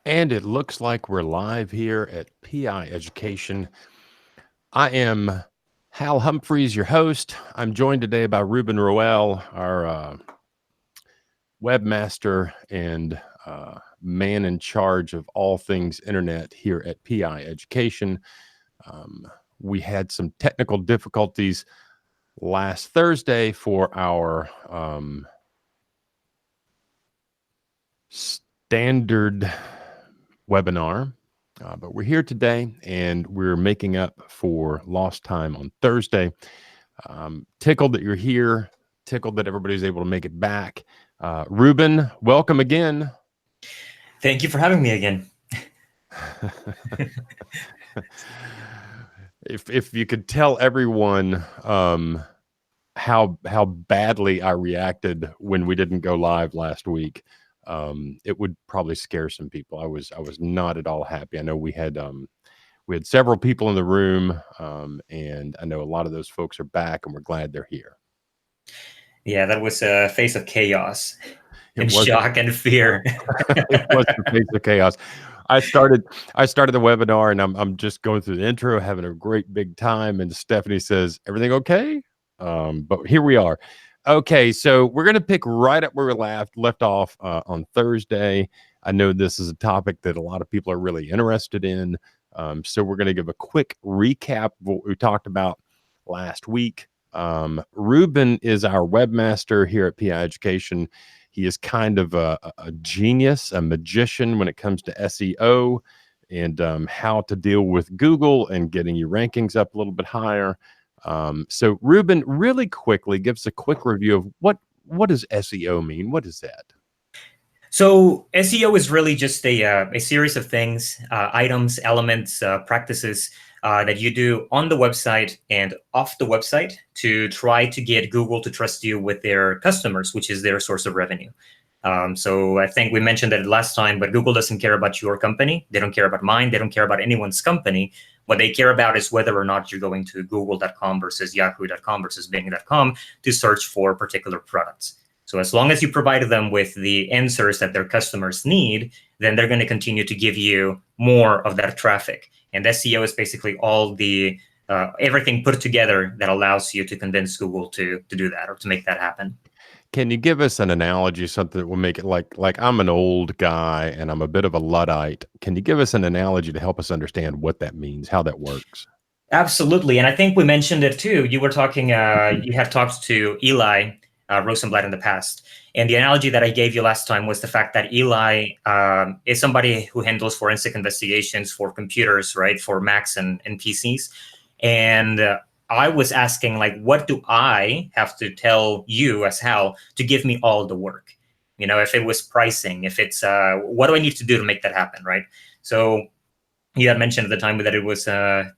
And it looks like we're live here at PI Education. I am Hal Humphreys, your host. I'm joined today by Ruben Roel, our webmaster and man in charge of all things internet here at PI Education. We had some technical difficulties last Thursday for our standard webinar. But we're here today and we're making up for lost time on Thursday. Tickled that you're here, tickled that everybody's able to make it back. Ruben, welcome again. Thank you for having me again. If you could tell everyone how badly I reacted when we didn't go live last week, it would probably scare some people. I was not at all happy. I know we had several people in the room, and I know a lot of those folks are back, and we're glad they're here. Yeah, that was a face of chaos and shock and fear. It was the face of chaos. I started the webinar, and I'm just going through the intro, having a great big time, and Stephanie says, "Everything okay?" But here we are. Okay, so we're going to pick right up where we left off on Thursday. I know this is a topic that a lot of people are really interested in. So we're going to give a quick recap of what we talked about last week. Ruben is our webmaster here at PI Education. He is kind of a genius, a magician when it comes to SEO and how to deal with Google and getting your rankings up a little bit higher. So Ruben, really quickly, give us a quick review of what does SEO mean? What is that? So SEO is really just a series of things, items, elements, practices that you do on the website and off the website to try to get Google to trust you with their customers, which is their source of revenue. So I think we mentioned that last time, but Google doesn't care about your company. They don't care about mine. They don't care about anyone's company. What they care about is whether or not you're going to google.com versus yahoo.com versus bing.com to search for particular products. So as long as you provide them with the answers that their customers need, then they're going to continue to give you more of that traffic. And SEO is basically all the everything put together that allows you to convince Google to do that or to make that happen. Can you give us an analogy, something that will make it like I'm an old guy and I'm a bit of a Luddite. Can you give us an analogy to help us understand what that means, how that works? Absolutely. And I think we mentioned it too. You were talking, you had talked to Eli Rosenblatt in the past. And the analogy that I gave you last time was the fact that Eli is somebody who handles forensic investigations for computers, right, for Macs and PCs. And I was asking, like, what do I have to tell you as Hal to give me all the work? You know, if it was pricing, if it's what do I need to do to make that happen, right? So you had mentioned at the time that it was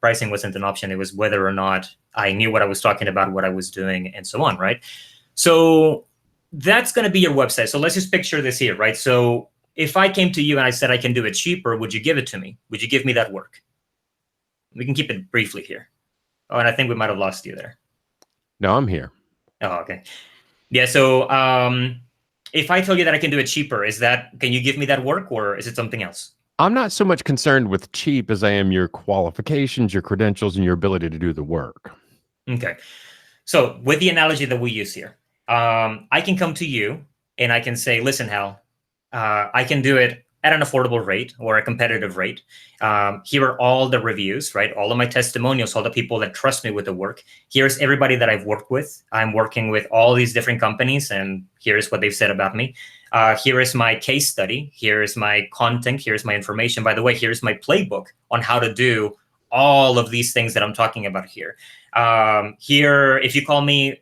pricing wasn't an option. It was whether or not I knew what I was talking about, what I was doing, and so on, right? So that's going to be your website. So let's just picture this here, right? So if I came to you and I said I can do it cheaper, would you give it to me? Would you give me that work? We can keep it briefly here. Oh, and I think we might have lost you there. No, I'm here. Oh, okay. Yeah, so if I tell you that I can do it cheaper, can you give me that work or is it something else? I'm not so much concerned with cheap as I am your qualifications, your credentials, and your ability to do the work. Okay. So with the analogy that we use here, I can come to you and I can say, listen, Hal, I can do it at an affordable rate or a competitive rate. Here are all the reviews, right? All of my testimonials, all the people that trust me with the work. Here's everybody that I've worked with. I'm working with all these different companies, and here's what they've said about me. Here is my case study. Here is my content. Here's my information. By the way, here's my playbook on how to do all of these things that I'm talking about here. Here, if you call me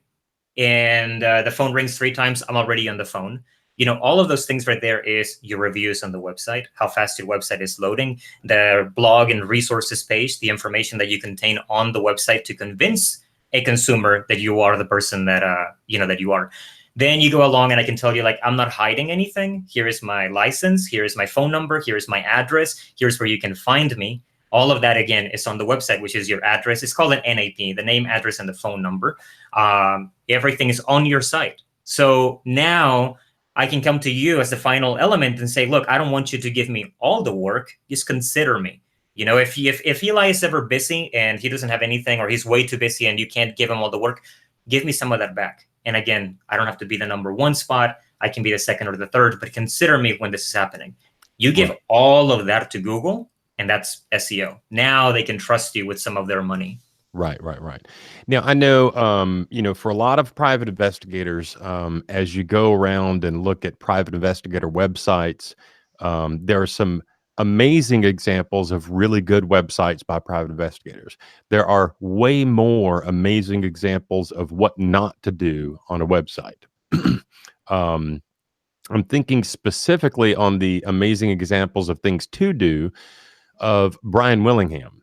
and the phone rings 3 times, I'm already on the phone. You know, all of those things right there is your reviews on the website, how fast your website is loading, the blog and resources page, the information that you contain on the website to convince a consumer that you are the person that, that you are. Then you go along and I can tell you, like, I'm not hiding anything. Here is my license. Here is my phone number. Here is my address. Here's where you can find me. All of that, again, is on the website, which is your address. It's called an NAP, the name, address, and the phone number. Everything is on your site. So now I can come to you as the final element and say, look, I don't want you to give me all the work. Just consider me. If Eli is ever busy and he doesn't have anything, or he's way too busy and you can't give him all the work, give me some of that back. And again, I don't have to be the number one spot. I can be the second or the third, but consider me when this is happening. You give all of that to Google, and that's SEO. Now they can trust you with some of their money. Right. Now, I know, for a lot of private investigators, as you go around and look at private investigator websites, there are some amazing examples of really good websites by private investigators. There are way more amazing examples of what not to do on a website. um, I'm thinking specifically on the amazing examples of things to do of Brian Willingham.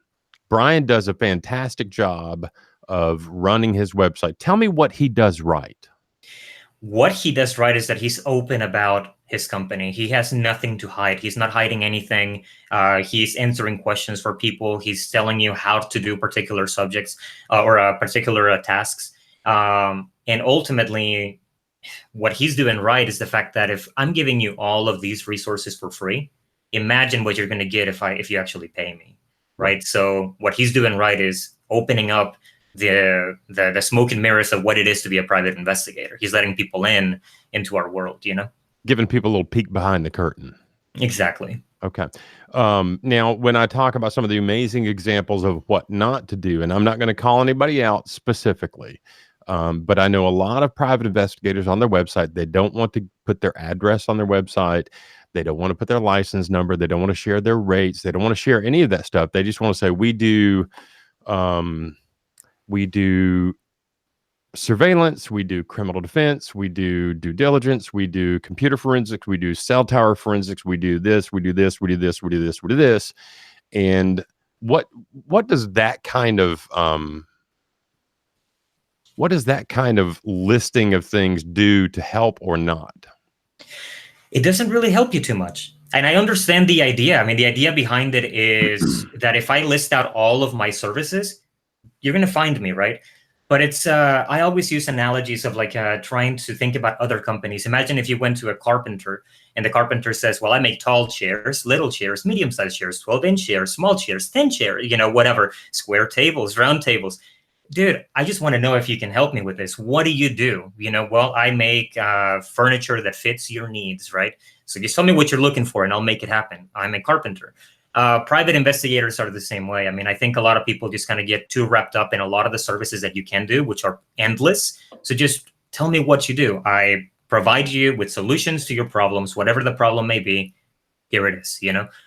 Brian does a fantastic job of running his website. Tell me what he does right. What he does right is that he's open about his company. He has nothing to hide. He's not hiding anything. He's answering questions for people. He's telling you how to do particular subjects or particular tasks. And ultimately, what he's doing right is the fact that if I'm giving you all of these resources for free, imagine what you're going to get if you actually pay me, right? So what he's doing right is opening up the smoke and mirrors of what it is to be a private investigator. He's letting people into our world, Giving people a little peek behind the curtain. Exactly. Okay. Now, when I talk about some of the amazing examples of what not to do, and I'm not going to call anybody out specifically, but I know a lot of private investigators on their website, they don't want to put their address on their website. They don't want to put their license number. They don't want to share their rates. They don't want to share any of that stuff. They just want to say, we do surveillance, we do criminal defense, we do due diligence, we do computer forensics, we do cell tower forensics, we do this, we do this, we do this, we do this, we do this. And what does that kind of listing of things do to help or not? It doesn't really help you too much. And I understand the idea. I mean, the idea behind it is that if I list out all of my services, you're going to find me, right? But it's, I always use analogies of like trying to think about other companies. Imagine if you went to a carpenter and the carpenter says, well, I make tall chairs, little chairs, medium-sized chairs, 12-inch chairs, small chairs, thin chairs, whatever, square tables, round tables. Dude, I just want to know if you can help me with this. What do you do? Well, I make furniture that fits your needs, right? So just tell me what you're looking for and I'll make it happen. I'm a carpenter. Private investigators are the same way. I mean, I think a lot of people just kind of get too wrapped up in a lot of the services that you can do, which are endless. So just tell me what you do. I provide you with solutions to your problems, whatever the problem may be. Here it is,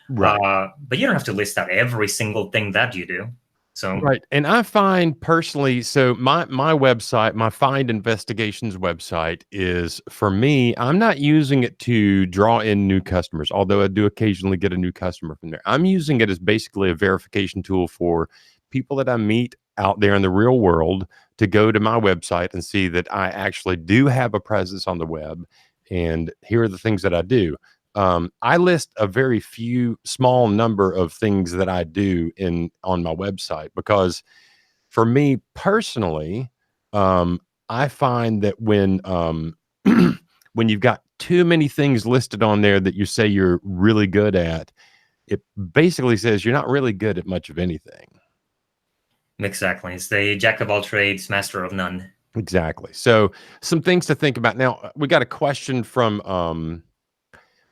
Right. But you don't have to list out every single thing that you do. So right. And I find personally, so my website, my Find Investigations website is, for me, I'm not using it to draw in new customers, although I do occasionally get a new customer from there. I'm using it as basically a verification tool for people that I meet out there in the real world to go to my website and see that I actually do have a presence on the web. And here are the things that I do. I list a very small number of things that I do on my website, because for me personally, I find that when when you've got too many things listed on there that you say you're really good at, it basically says you're not really good at much of anything. exactly. It's the jack of all trades, master of none. Exactly. So some things to think about. Now, we got a question from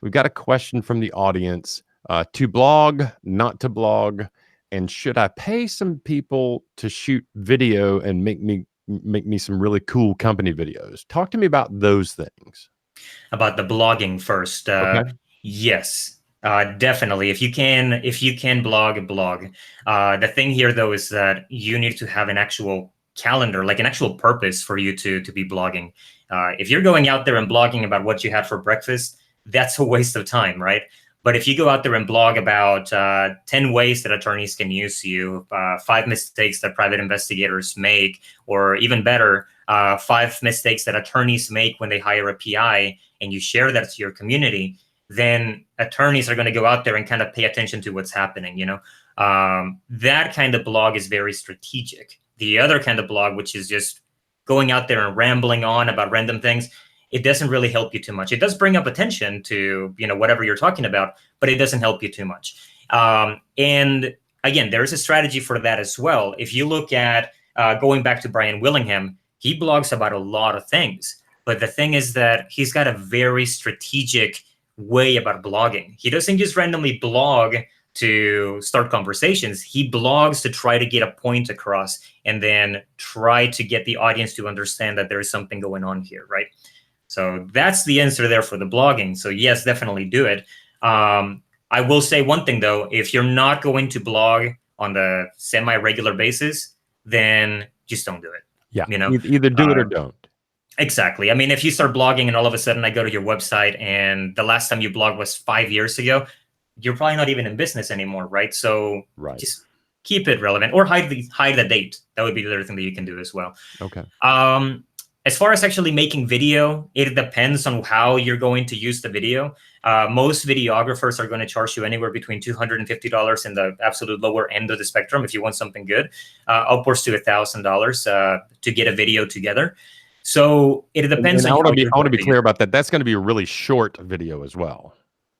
the audience. To blog, not to blog, and should I pay some people to shoot video and make me some really cool company videos? Talk to me about those things. About the blogging first. Okay. Yes, definitely. If you can blog. The thing here, though, is that you need to have an actual calendar, like an actual purpose for you to be blogging. If you're going out there and blogging about what you had for breakfast, that's a waste of time, right? But if you go out there and blog about 10 ways that attorneys can use you, 5 mistakes that private investigators make, or even better, 5 mistakes that attorneys make when they hire a PI, and you share that to your community, then attorneys are going to go out there and kind of pay attention to what's happening. That kind of blog is very strategic. The other kind of blog, which is just going out there and rambling on about random things, it doesn't really help you too much. It does bring up attention to, whatever you're talking about, but it doesn't help you too much. And again, there is a strategy for that as well. If you look at going back to Brian Willingham, he blogs about a lot of things. But the thing is that he's got a very strategic way about blogging. He doesn't just randomly blog to start conversations. He blogs to try to get a point across and then try to get the audience to understand that there is something going on here, right? So that's the answer there for the blogging. So yes, definitely do it. I will say one thing though, if you're not going to blog on the semi-regular basis, then just don't do it. Yeah, either do it or don't. Exactly. I mean, if you start blogging and all of a sudden I go to your website and the last time you blogged was 5 years ago, you're probably not even in business anymore, right? So just keep it relevant, or hide the date. That would be the other thing that you can do as well. Okay. As far as actually making video, it depends on how you're going to use the video. Most videographers are going to charge you anywhere between $250 in the absolute lower end of the spectrum if you want something good, upwards to $1,000 to get a video together. So it depends. And I want to be clear about that. That's going to be a really short video as well.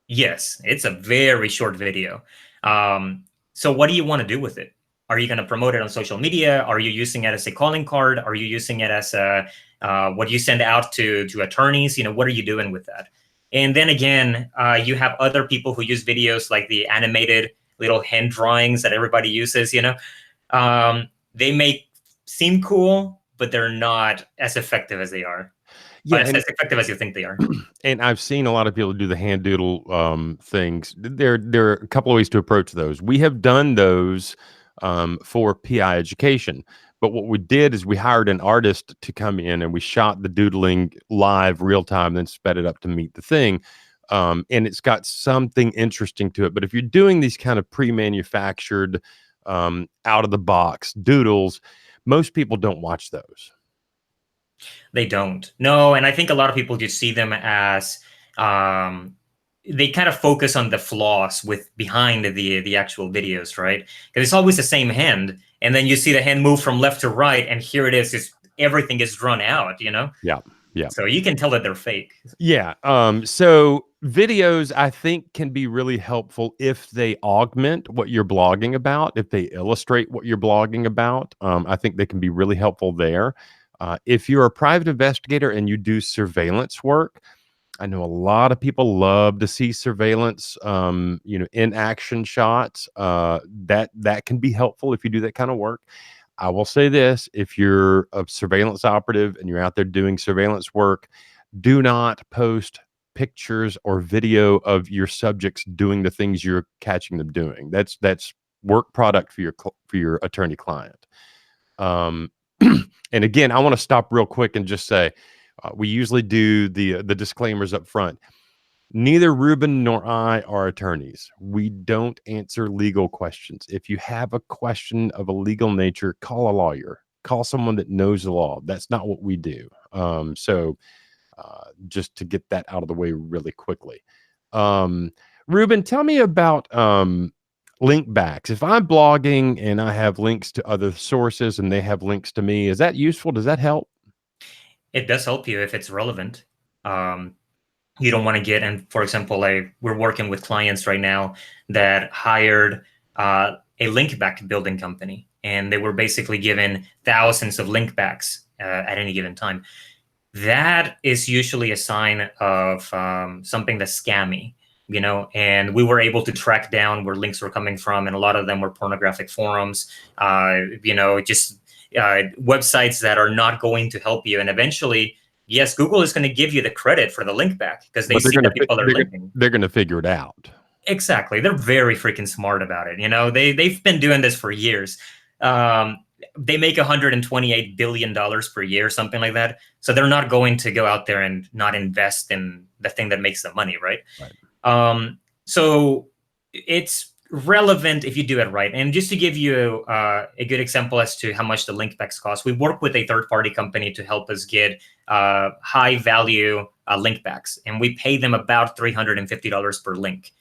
Yes, it's a very short video. So what do you want to do with it? Are you going to promote it on social media? Are you using it as a calling card? Are you using it as what you send out to attorneys? What are you doing with that? And then again, you have other people who use videos like the animated little hand drawings that everybody uses. They may seem cool, but they're not as effective as they are. Yeah, as effective as you think they are. And I've seen a lot of people do the hand doodle things. There are a couple of ways to approach those. We have done those for PI education. But what we did is we hired an artist to come in and we shot the doodling live real time, then sped it up to meet the thing. And it's got something interesting to it. But if you're doing these kind of pre-manufactured, out of the box doodles, most people don't watch those. They don't. No, and I think a lot of people just see them as they kind of focus on the flaws behind the actual videos, right? Because it's always the same hand, and then you see the hand move from left to right, and here it is, just everything is drawn out, Yeah. So you can tell that they're fake. Yeah. So videos, I think, can be really helpful if they augment what you're blogging about, if they illustrate what you're blogging about. I think they can be really helpful there. If you're a private investigator and you do surveillance work, I know a lot of people love to see surveillance, in action shots. That can be helpful if you do that kind of work. I will say this: if you're a surveillance operative and you're out there doing surveillance work, do not post pictures or video of your subjects doing the things you're catching them doing. That's work product for your attorney client. And again, I want to stop real quick and just say, we usually do the disclaimers up front. Neither Ruben nor I are attorneys. We don't answer legal questions. If you have a question of a legal nature, call a lawyer. Call someone that knows the law. That's not what we do. So just to get that out of the way really quickly. Ruben, tell me about link backs. If I'm blogging and I have links to other sources and they have links to me, is that useful? Does that help? It does help you if it's relevant. You don't want to get, and for example, we're working with clients right now that hired a link back building company, and they were basically given thousands of link backs at any given time. That is usually a sign of something that's scammy, and we were able to track down where links were coming from, and a lot of them were pornographic forums, just websites that are not going to help you. And eventually, yes, Google is going to give you the credit for the link back because they see that people are linking. They're going to figure it out. Exactly. They're very freaking smart about it. They've been doing this for years. They make $128 billion per year, something like that. So they're not going to go out there and not invest in the thing that makes them money, right? So it's relevant if you do it right. And just to give you a good example as to how much the link backs cost, we work with a third-party company to help us get high-value link backs, and we pay them about $350 per link.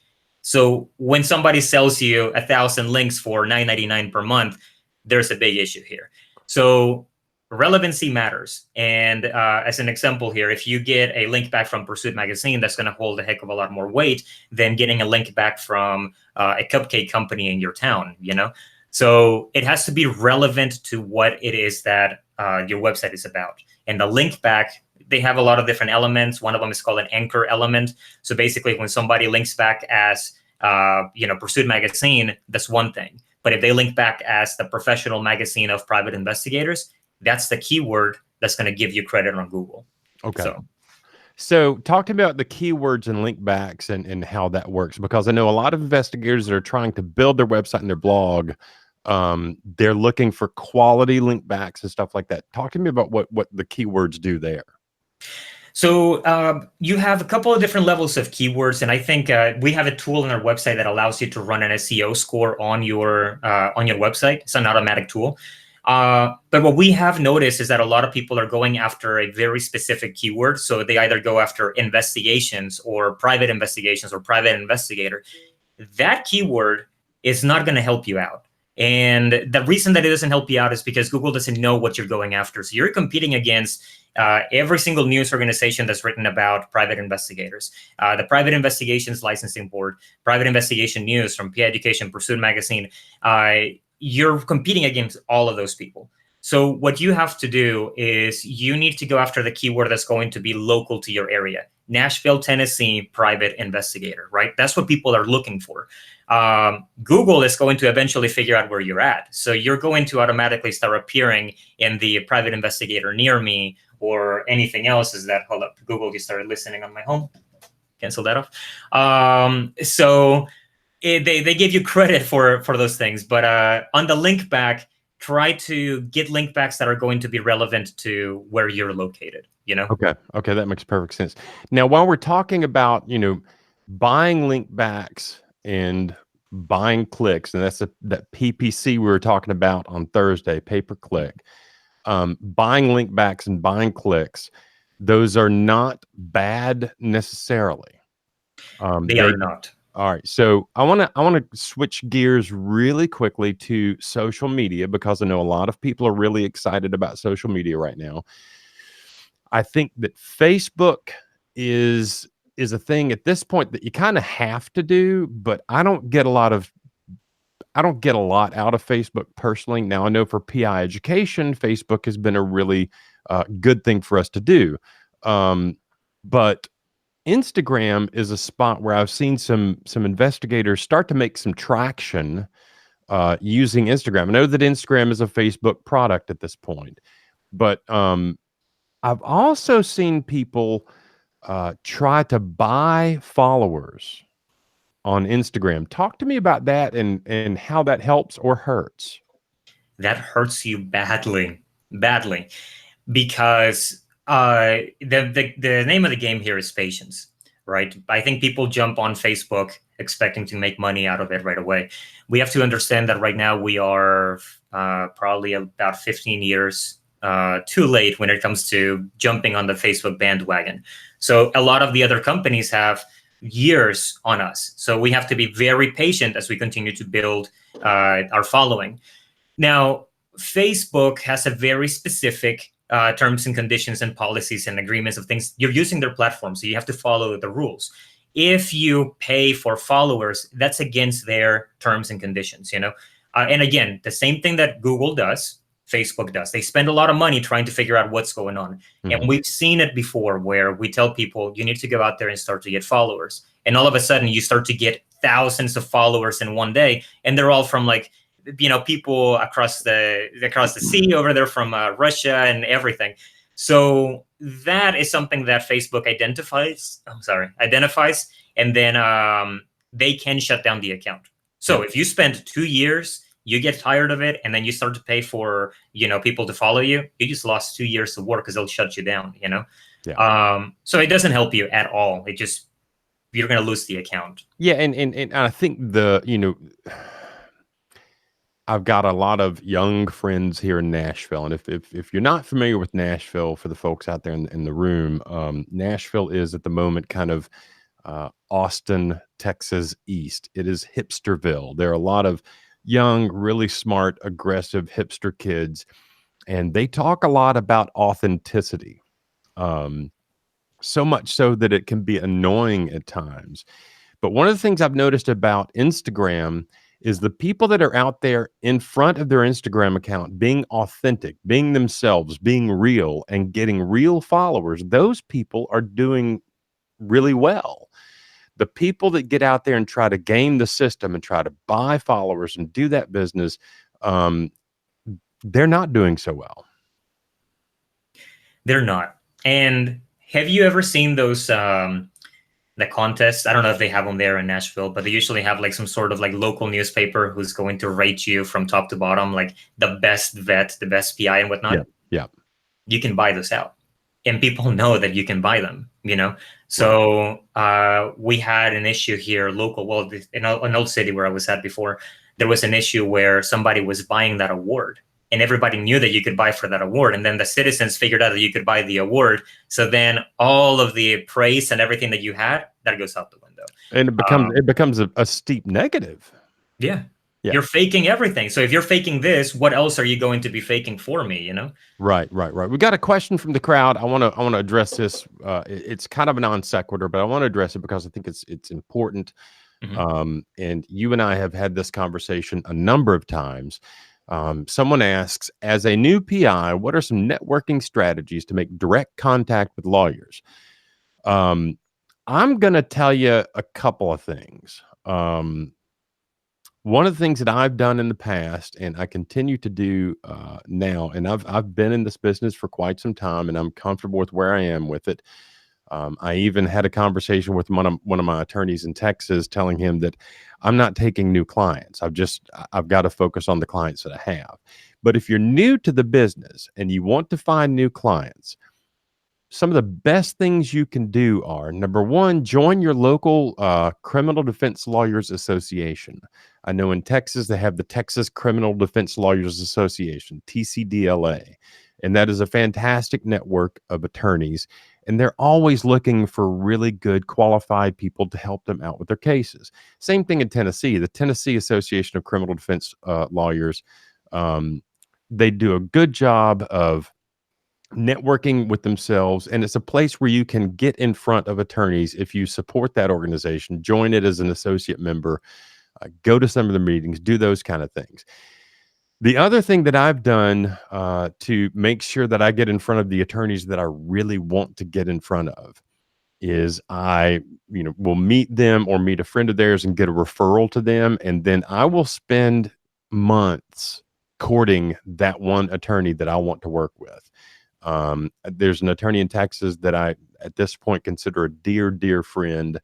So when somebody sells you 1,000 links for $9.99 per month, there's a big issue here. So relevancy matters. And as an example here, if you get a link back from Pursuit Magazine, that's going to hold a heck of a lot more weight than getting a link back from a cupcake company in your town, you know? So it has to be relevant to what it is that your website is about. And the link back, they have a lot of different elements. One of them is called an anchor element. So basically, when somebody links back as Pursuit Magazine, that's one thing. But if they link back as the professional magazine of private investigators, that's the keyword that's going to give you credit on Google. Okay. So talk to me about the keywords and link backs and how that works, because I know a lot of investigators that are trying to build their website and their blog, they're looking for quality link backs and stuff like that. Talk to me about what the keywords do there. So you have a couple of different levels of keywords, and I think we have a tool on our website that allows you to run an SEO score on your website. It's an automatic tool. But what we have noticed is that a lot of people are going after a very specific keyword. So they either go after investigations or private investigations or private investigator. That keyword is not going to help you out. And the reason that it doesn't help you out is because Google doesn't know what you're going after. So you're competing against every single news organization that's written about private investigators, the Private Investigations Licensing Board, Private Investigation News from PI Education, Pursuit Magazine. You're competing against all of those people. So what you have to do is you need to go after the keyword that's going to be local to your area. Nashville, Tennessee, private investigator, right? That's what people are looking for. Google is going to eventually figure out where you're at. So you're going to automatically start appearing in the private investigator near me or anything else. Is that, hold up, Google just started listening on my home. Cancel that off. They give you credit for those things. But on the link back, try to get link backs that are going to be relevant to where you're located, you know? Okay, that makes perfect sense. Now, while we're talking about, buying link backs and buying clicks, and that's that PPC we were talking about on Thursday, pay per click, buying link backs and buying clicks, those are not bad necessarily. They are not. All right, so I want to switch gears really quickly to social media, because I know a lot of people are really excited about social media right now. I think that Facebook is a thing at this point that you kind of have to do, but I don't get a lot out of Facebook personally. Now, I know for PI education, Facebook has been a really good thing for us to do, but Instagram is a spot where I've seen some investigators start to make some traction using Instagram. I know that Instagram is a Facebook product at this point, but I've also seen people try to buy followers on Instagram. Talk to me about that and how that helps or hurts. That hurts you badly, because the name of the game here is patience, right? I think people jump on Facebook expecting to make money out of it right away. We have to understand that right now we are probably about 15 years too late when it comes to jumping on the Facebook bandwagon. So a lot of the other companies have years on us. So we have to be very patient as we continue to build our following. Now, Facebook has a very specific terms and conditions and policies and agreements of things. You're using their platform, so you have to follow the rules. If you pay for followers, that's against their terms and conditions, and again, the same thing that Google does, Facebook does. They spend a lot of money trying to figure out what's going on. Mm-hmm. And we've seen it before where we tell people, you need to go out there and start to get followers. And all of a sudden you start to get thousands of followers in one day. And they're all from people across the sea over there from Russia and everything. So that is something that Facebook identifies, and then they can shut down the account. So if you spend 2 years, you get tired of it, and then you start to pay for people to follow you, you just lost 2 years of work because they'll shut you down. Yeah. So it doesn't help you at all. It just, you're going to lose the account. Yeah, and I think I've got a lot of young friends here in Nashville, and if you're not familiar with Nashville, for the folks out there in the room, Nashville is at the moment kind of Austin, Texas East. It is hipsterville. There are a lot of young, really smart, aggressive hipster kids, and they talk a lot about authenticity. Um, so much so that it can be annoying at times. But one of the things I've noticed about Instagram is the people that are out there in front of their Instagram account being authentic, being themselves, being real, and getting real followers. Those people are doing really well. The people that get out there and try to game the system and try to buy followers and do that business, um, they're not doing so well. They're not. And have you ever seen those the contests? I don't know if they have them there in Nashville, but they usually have like some sort of like local newspaper who's going to rate you from top to bottom, like the best vet, the best PI, and Yeah, whatnot. yeah, You can buy those out, and people know that you can buy them. right. So we had an issue here, local. Well, in an old city where I was at before, there was an issue where somebody was buying that award, and everybody knew that you could buy for that award. And then the citizens figured out that you could buy the award. So then all of the praise and everything that you had, that goes out the window. And it becomes a steep negative. Yeah. Yeah. You're faking everything. So if you're faking this, what else are you going to be faking for me? Right, right, right. We got a question from the crowd. I want to address this. It's kind of a non sequitur, but I want to address it because I think it's important. Mhm. And you and I have had this conversation a number of times. Someone asks, as a new PI, what are some networking strategies to make direct contact with lawyers? Um, I'm going to tell you a couple of things. One of the things that I've done in the past, and I continue to do now, and I've been in this business for quite some time, and I'm comfortable with where I am with it. I even had a conversation with one of my attorneys in Texas, telling him that I'm not taking new clients. I've got to focus on the clients that I have. But if you're new to the business and you want to find new clients, some of the best things you can do are, number one, join your local criminal defense lawyers association. I know in Texas they have the Texas Criminal Defense Lawyers Association, TCDLA, and that is a fantastic network of attorneys, and they're always looking for really good qualified people to help them out with their cases. Same thing in Tennessee. The Tennessee Association of Criminal Defense Lawyers, um, they do a good job of networking with themselves, and it's a place where you can get in front of attorneys if you support that organization, join it as an associate member, go to some of the meetings, do those kind of things. The other thing that I've done to make sure that I get in front of the attorneys that I really want to get in front of is will meet them or meet a friend of theirs and get a referral to them, and then I will spend months courting that one attorney that I want to work with. There's an attorney in Texas that I, at this point, consider a dear, dear friend.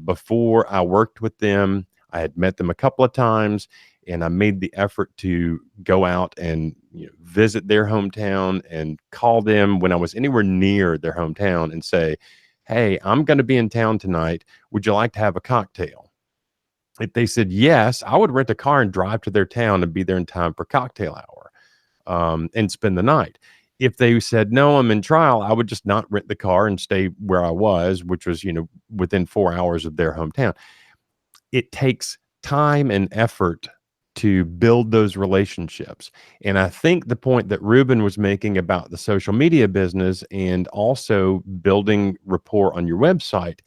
Before I worked with them, I had met them a couple of times, and I made the effort to go out and visit their hometown and call them when I was anywhere near their hometown and say, "Hey, I'm going to be in town tonight. Would you like to have a cocktail?" If they said yes, I would rent a car and drive to their town and be there in time for cocktail hour, and spend the night. If they said, no, I'm in trial, I would just not rent the car and stay where I was, which was, within 4 hours of their hometown. It takes time and effort to build those relationships. And I think the point that Ruben was making about the social media business and also building rapport on your website,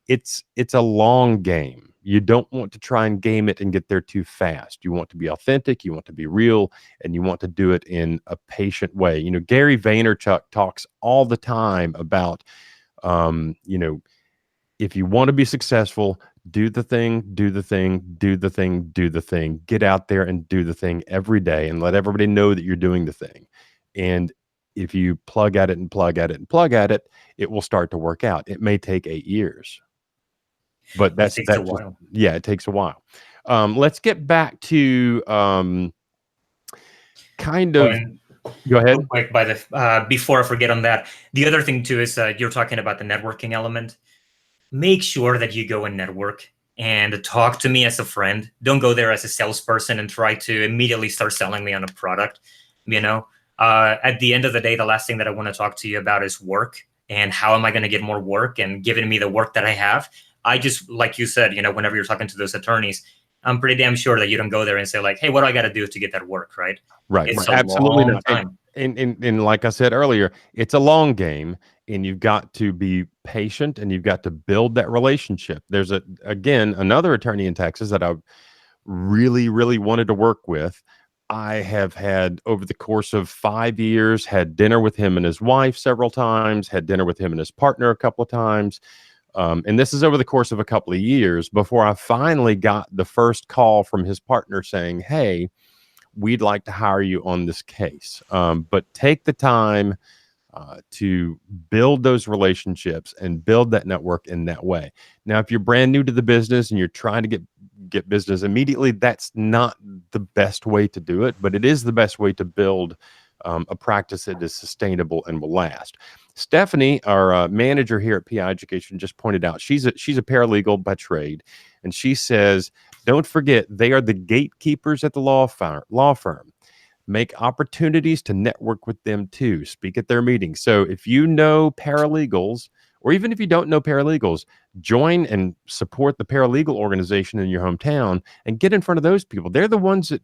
it's a long game. You don't want to try and game it and get there too fast. You want to be authentic, you want to be real, and you want to do it in a patient way. Gary Vaynerchuk talks all the time about, if you want to be successful, do the thing, do the thing, do the thing, do the thing. Get out there and do the thing every day and let everybody know that you're doing the thing. And if you plug at it and plug at it and plug at it, it will start to work out. It may take 8 years. But It takes a just, while. yeah, it takes a while. Let's get back to kind Oh, of, and go ahead. real quick, before I forget on that, the other thing too is you're talking about the networking element. Make sure that you go and network and talk to me as a friend. Don't go there as a salesperson and try to immediately start selling me on a product. At the end of the day, the last thing that I want to talk to you about is work and how am I going to get more work and giving me the work that I have. I just, like you said, whenever you're talking to those attorneys, I'm pretty damn sure that you don't go there and say like, hey, what do I got to do to get that work, right? Right. It's a Absolutely long not. time. And like I said earlier, it's a long game, and you've got to be patient, and you've got to build that relationship. There's again another attorney in Texas that I really, really wanted to work with. I have had, over the course of 5 years, had dinner with him and his wife several times, had dinner with him and his partner a couple of times. And this is over the course of a couple of years before I finally got the first call from his partner saying, hey, we'd like to hire you on this case. But take the time to build those relationships and build that network in that way. Now, if you're brand new to the business and you're trying to get business immediately, that's not the best way to do it, but it is the best way to build a practice that is sustainable and will last. Stephanie, our manager here at PI Education, just pointed out she's a paralegal by trade, and she says, "Don't forget they are the gatekeepers at the law firm. Make opportunities to network with them too. Speak at their meetings. So if you know paralegals, or even if you don't know paralegals, join and support the paralegal organization in your hometown and get in front of those people. They're the ones that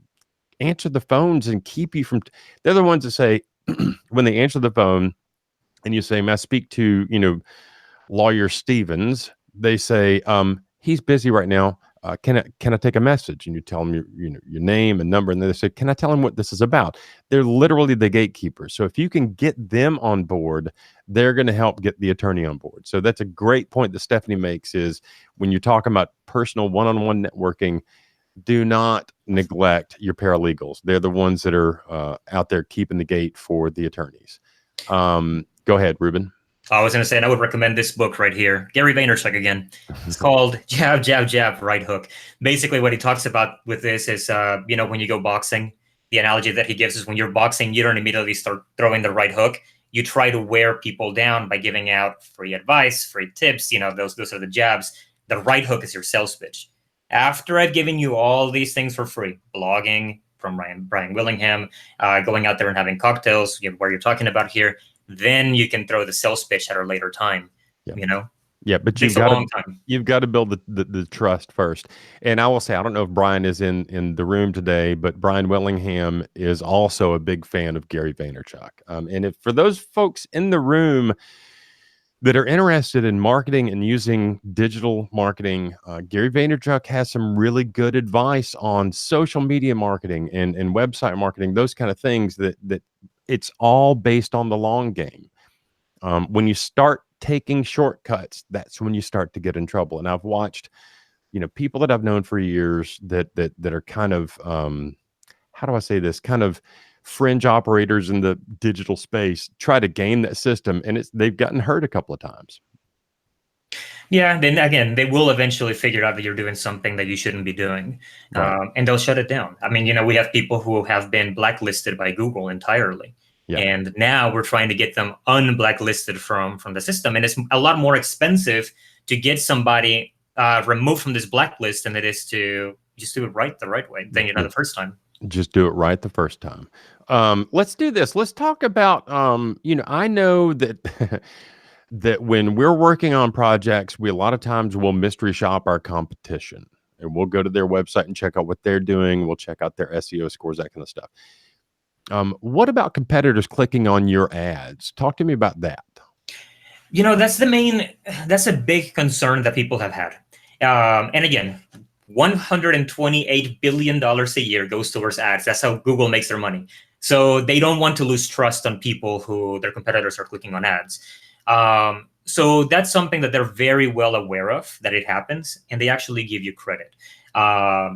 answer the phones and keep you from, they're the ones that say, when they answer the phone and you say, may I speak to, Lawyer Stevens, they say, he's busy right now. Can I take a message? And you tell them your name and number, and then they say, can I tell him what this is about? They're literally the gatekeepers. So if you can get them on board, they're going to help get the attorney on board. So that's a great point that Stephanie makes, is when you're talking about personal one-on-one networking, do not neglect your paralegals. They're the ones that are out there keeping the gate for the attorneys. Go ahead, Ruben. I was going to say, and I would recommend this book right here, Gary Vaynerchuk again. It's called Jab, Jab, Jab, Right Hook. Basically, what he talks about with this is, when you go boxing, the analogy that he gives is when you're boxing, you don't immediately start throwing the right hook. You try to wear people down by giving out free advice, free tips. Those are the jabs. The right hook is your sales pitch. After I've given you all these things for free, blogging from Brian Willingham, going out there and having cocktails, where you're talking about here, then you can throw the sales pitch at a later time. Yeah. Yeah, but it takes a long time. You've got to build the trust first. And I will say, I don't know if Brian is in the room today, but Brian Willingham is also a big fan of Gary Vaynerchuk. And if for those folks in the room that are interested in marketing and using digital marketing, Gary Vaynerchuk has some really good advice on social media marketing and website marketing, those kind of things that it's all based on the long game. When you start taking shortcuts, that's when you start to get in trouble. And I've watched, people that I've known for years that are kind of, how do I say this, kind of fringe operators in the digital space try to game that system, and they've gotten hurt a couple of times. Yeah, then again, they will eventually figure out that you're doing something that you shouldn't be doing, Right. and they'll shut it down. I mean, we have people who have been blacklisted by Google entirely. Yeah. And now we're trying to get them unblacklisted from the system. And it's a lot more expensive to get somebody removed from this blacklist than it is to just do it the right way than the first time. Just do it right the first time. Let's do this. Let's talk about, I know that that when we're working on projects, we a lot of times will mystery shop our competition, and we'll go to their website and check out what they're doing. We'll check out their SEO scores, that kind of stuff. What about competitors clicking on your ads? Talk to me about that. That's a big concern that people have had. And again, $128 billion a year goes towards ads. That's how Google makes their money. So they don't want to lose trust on people who their competitors are clicking on ads. So that's something that they're very well aware of, that it happens, and they actually give you credit.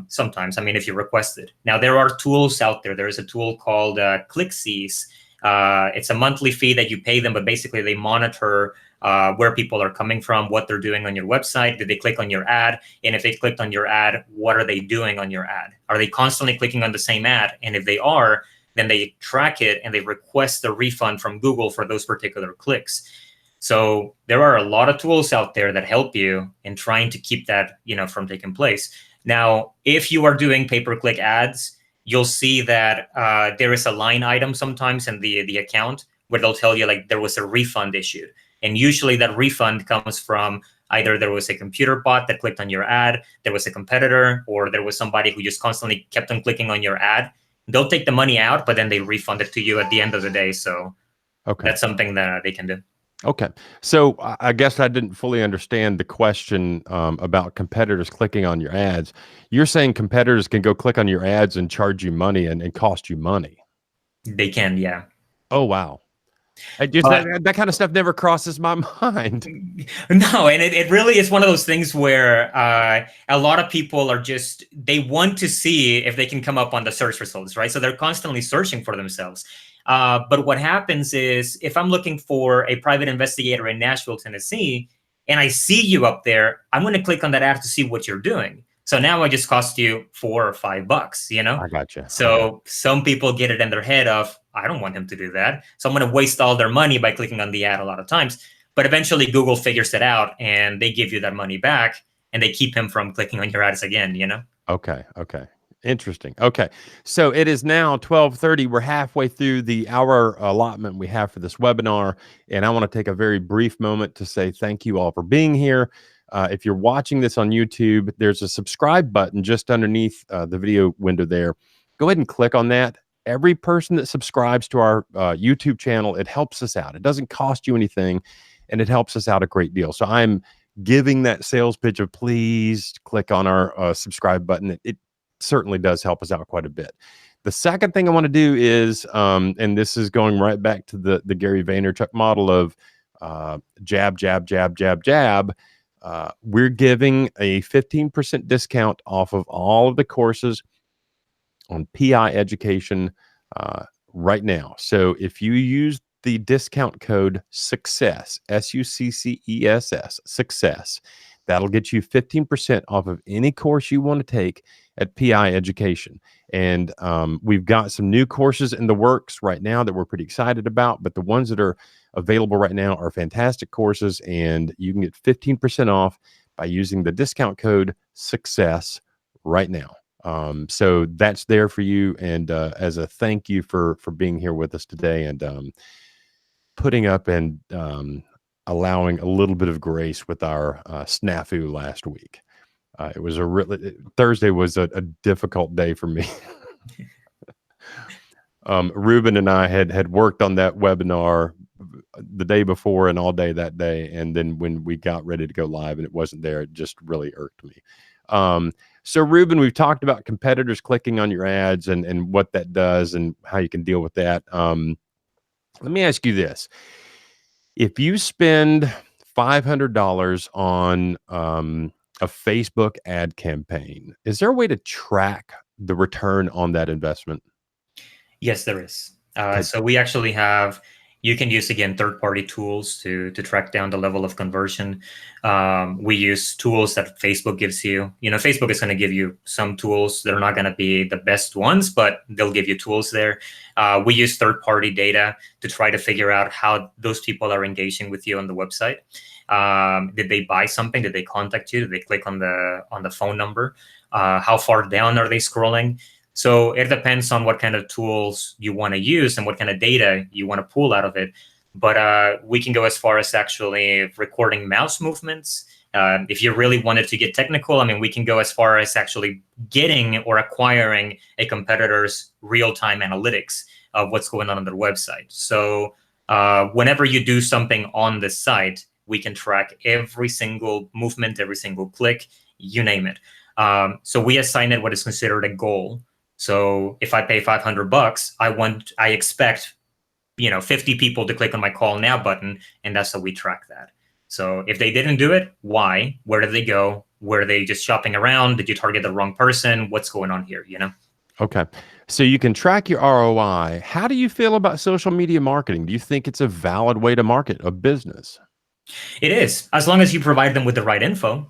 Sometimes, if you request it. Now, there are tools out there. There is a tool called ClickSees. It's a monthly fee that you pay them, but basically they monitor where people are coming from, what they're doing on your website. Did they click on your ad? And if they clicked on your ad, what are they doing on your ad? Are they constantly clicking on the same ad? And if they are, then they track it and they request a refund from Google for those particular clicks. So there are a lot of tools out there that help you in trying to keep that, from taking place. Now, if you are doing pay-per-click ads, you'll see that there is a line item sometimes in the account where they'll tell you like there was a refund issued. And usually that refund comes from Either there was a computer bot that clicked on your ad, there was a competitor, or there was somebody who just constantly kept on clicking on your ad. They'll take the money out, but then they refund it to you at the end of the day. So Okay. that's something that they can do. Okay. So I guess I didn't fully understand the question about competitors clicking on your ads. You're saying competitors can go click on your ads and charge you money and cost you money. They can, yeah. Oh, wow. I just But that kind of stuff never crosses my mind. no, and it really is one of those things where a lot of people are just, they want to see if they can come up on the search results, right? So they're constantly searching for themselves. But what happens is if I'm looking for a private investigator in Nashville, Tennessee, and I see you up there, I'm going to click on that ad to see what you're doing. So now I just cost you $4 or $5, you know? I got you. So some people get it in their head of, I don't want him to do that. So I'm going to waste all their money by clicking on the ad a lot of times. But eventually Google figures it out and they give you that money back and they keep him from clicking on your ads again, you know? Okay. Okay. Interesting. Okay. So it is now 12:30. We're halfway through the hour allotment we have for this webinar. And I want to take a very brief moment to say thank you all for being here. If you're watching this on YouTube, there's a subscribe button just underneath the video window there. Go ahead and click on that. Every person that subscribes to our YouTube channel, it helps us out. It doesn't cost you anything, and it helps us out a great deal. So I'm giving that sales pitch of please click on our subscribe button. It certainly does help us out quite a bit. The second thing I want to do is, and this is going right back to the Gary Vaynerchuk model of jab, jab, jab, jab, jab. We're giving a 15% discount off of all of the courses on PI education right now. So if you use the discount code SUCCESS, SUCCESS, success, that'll get you 15% off of any course you want to take at PI Education. And we've got some new courses in the works right now that we're pretty excited about, but the ones that are available right now are fantastic courses, and you can get 15% off by using the discount code SUCCESS right now. So that's there for you, and as a thank you for being here with us today and putting up and allowing a little bit of grace with our snafu last week. It was Thursday was a difficult day for me. Ruben and I had worked on that webinar the day before and all day that day, and then when we got ready to go live and it wasn't there, it just really irked me. So Ruben, we've talked about competitors clicking on your ads and what that does and how you can deal with that. Let me ask you this. If you spend $500 on a Facebook ad campaign, is there a way to track the return on that investment? Yes, there is. So we actually have, you can use, again, third-party tools to track down the level of conversion. We use tools that Facebook gives you. You know, Facebook is going to give you some tools that are not going to be the best ones, but they'll give you tools there. We use third-party data to try to figure out how those people are engaging with you on the website. Did they buy something? Did they contact you? Did they click on the phone number? How far down are they scrolling? So it depends on what kind of tools you want to use and what kind of data you want to pull out of it. But we can go as far as actually recording mouse movements. If you really wanted to get technical, I mean, we can go as far as actually getting or acquiring a competitor's real-time analytics of what's going on their website. So whenever you do something on the site, we can track every single movement, every single click, you name it. So we assign it what is considered a goal. So if I pay $500, I expect, 50 people to click on my call now button, and that's how we track that. So if they didn't do it, why? Where did they go? Were they just shopping around? Did you target the wrong person? What's going on here? Okay. So you can track your ROI. How do you feel about social media marketing? Do you think it's a valid way to market a business? It is, as long as you provide them with the right info.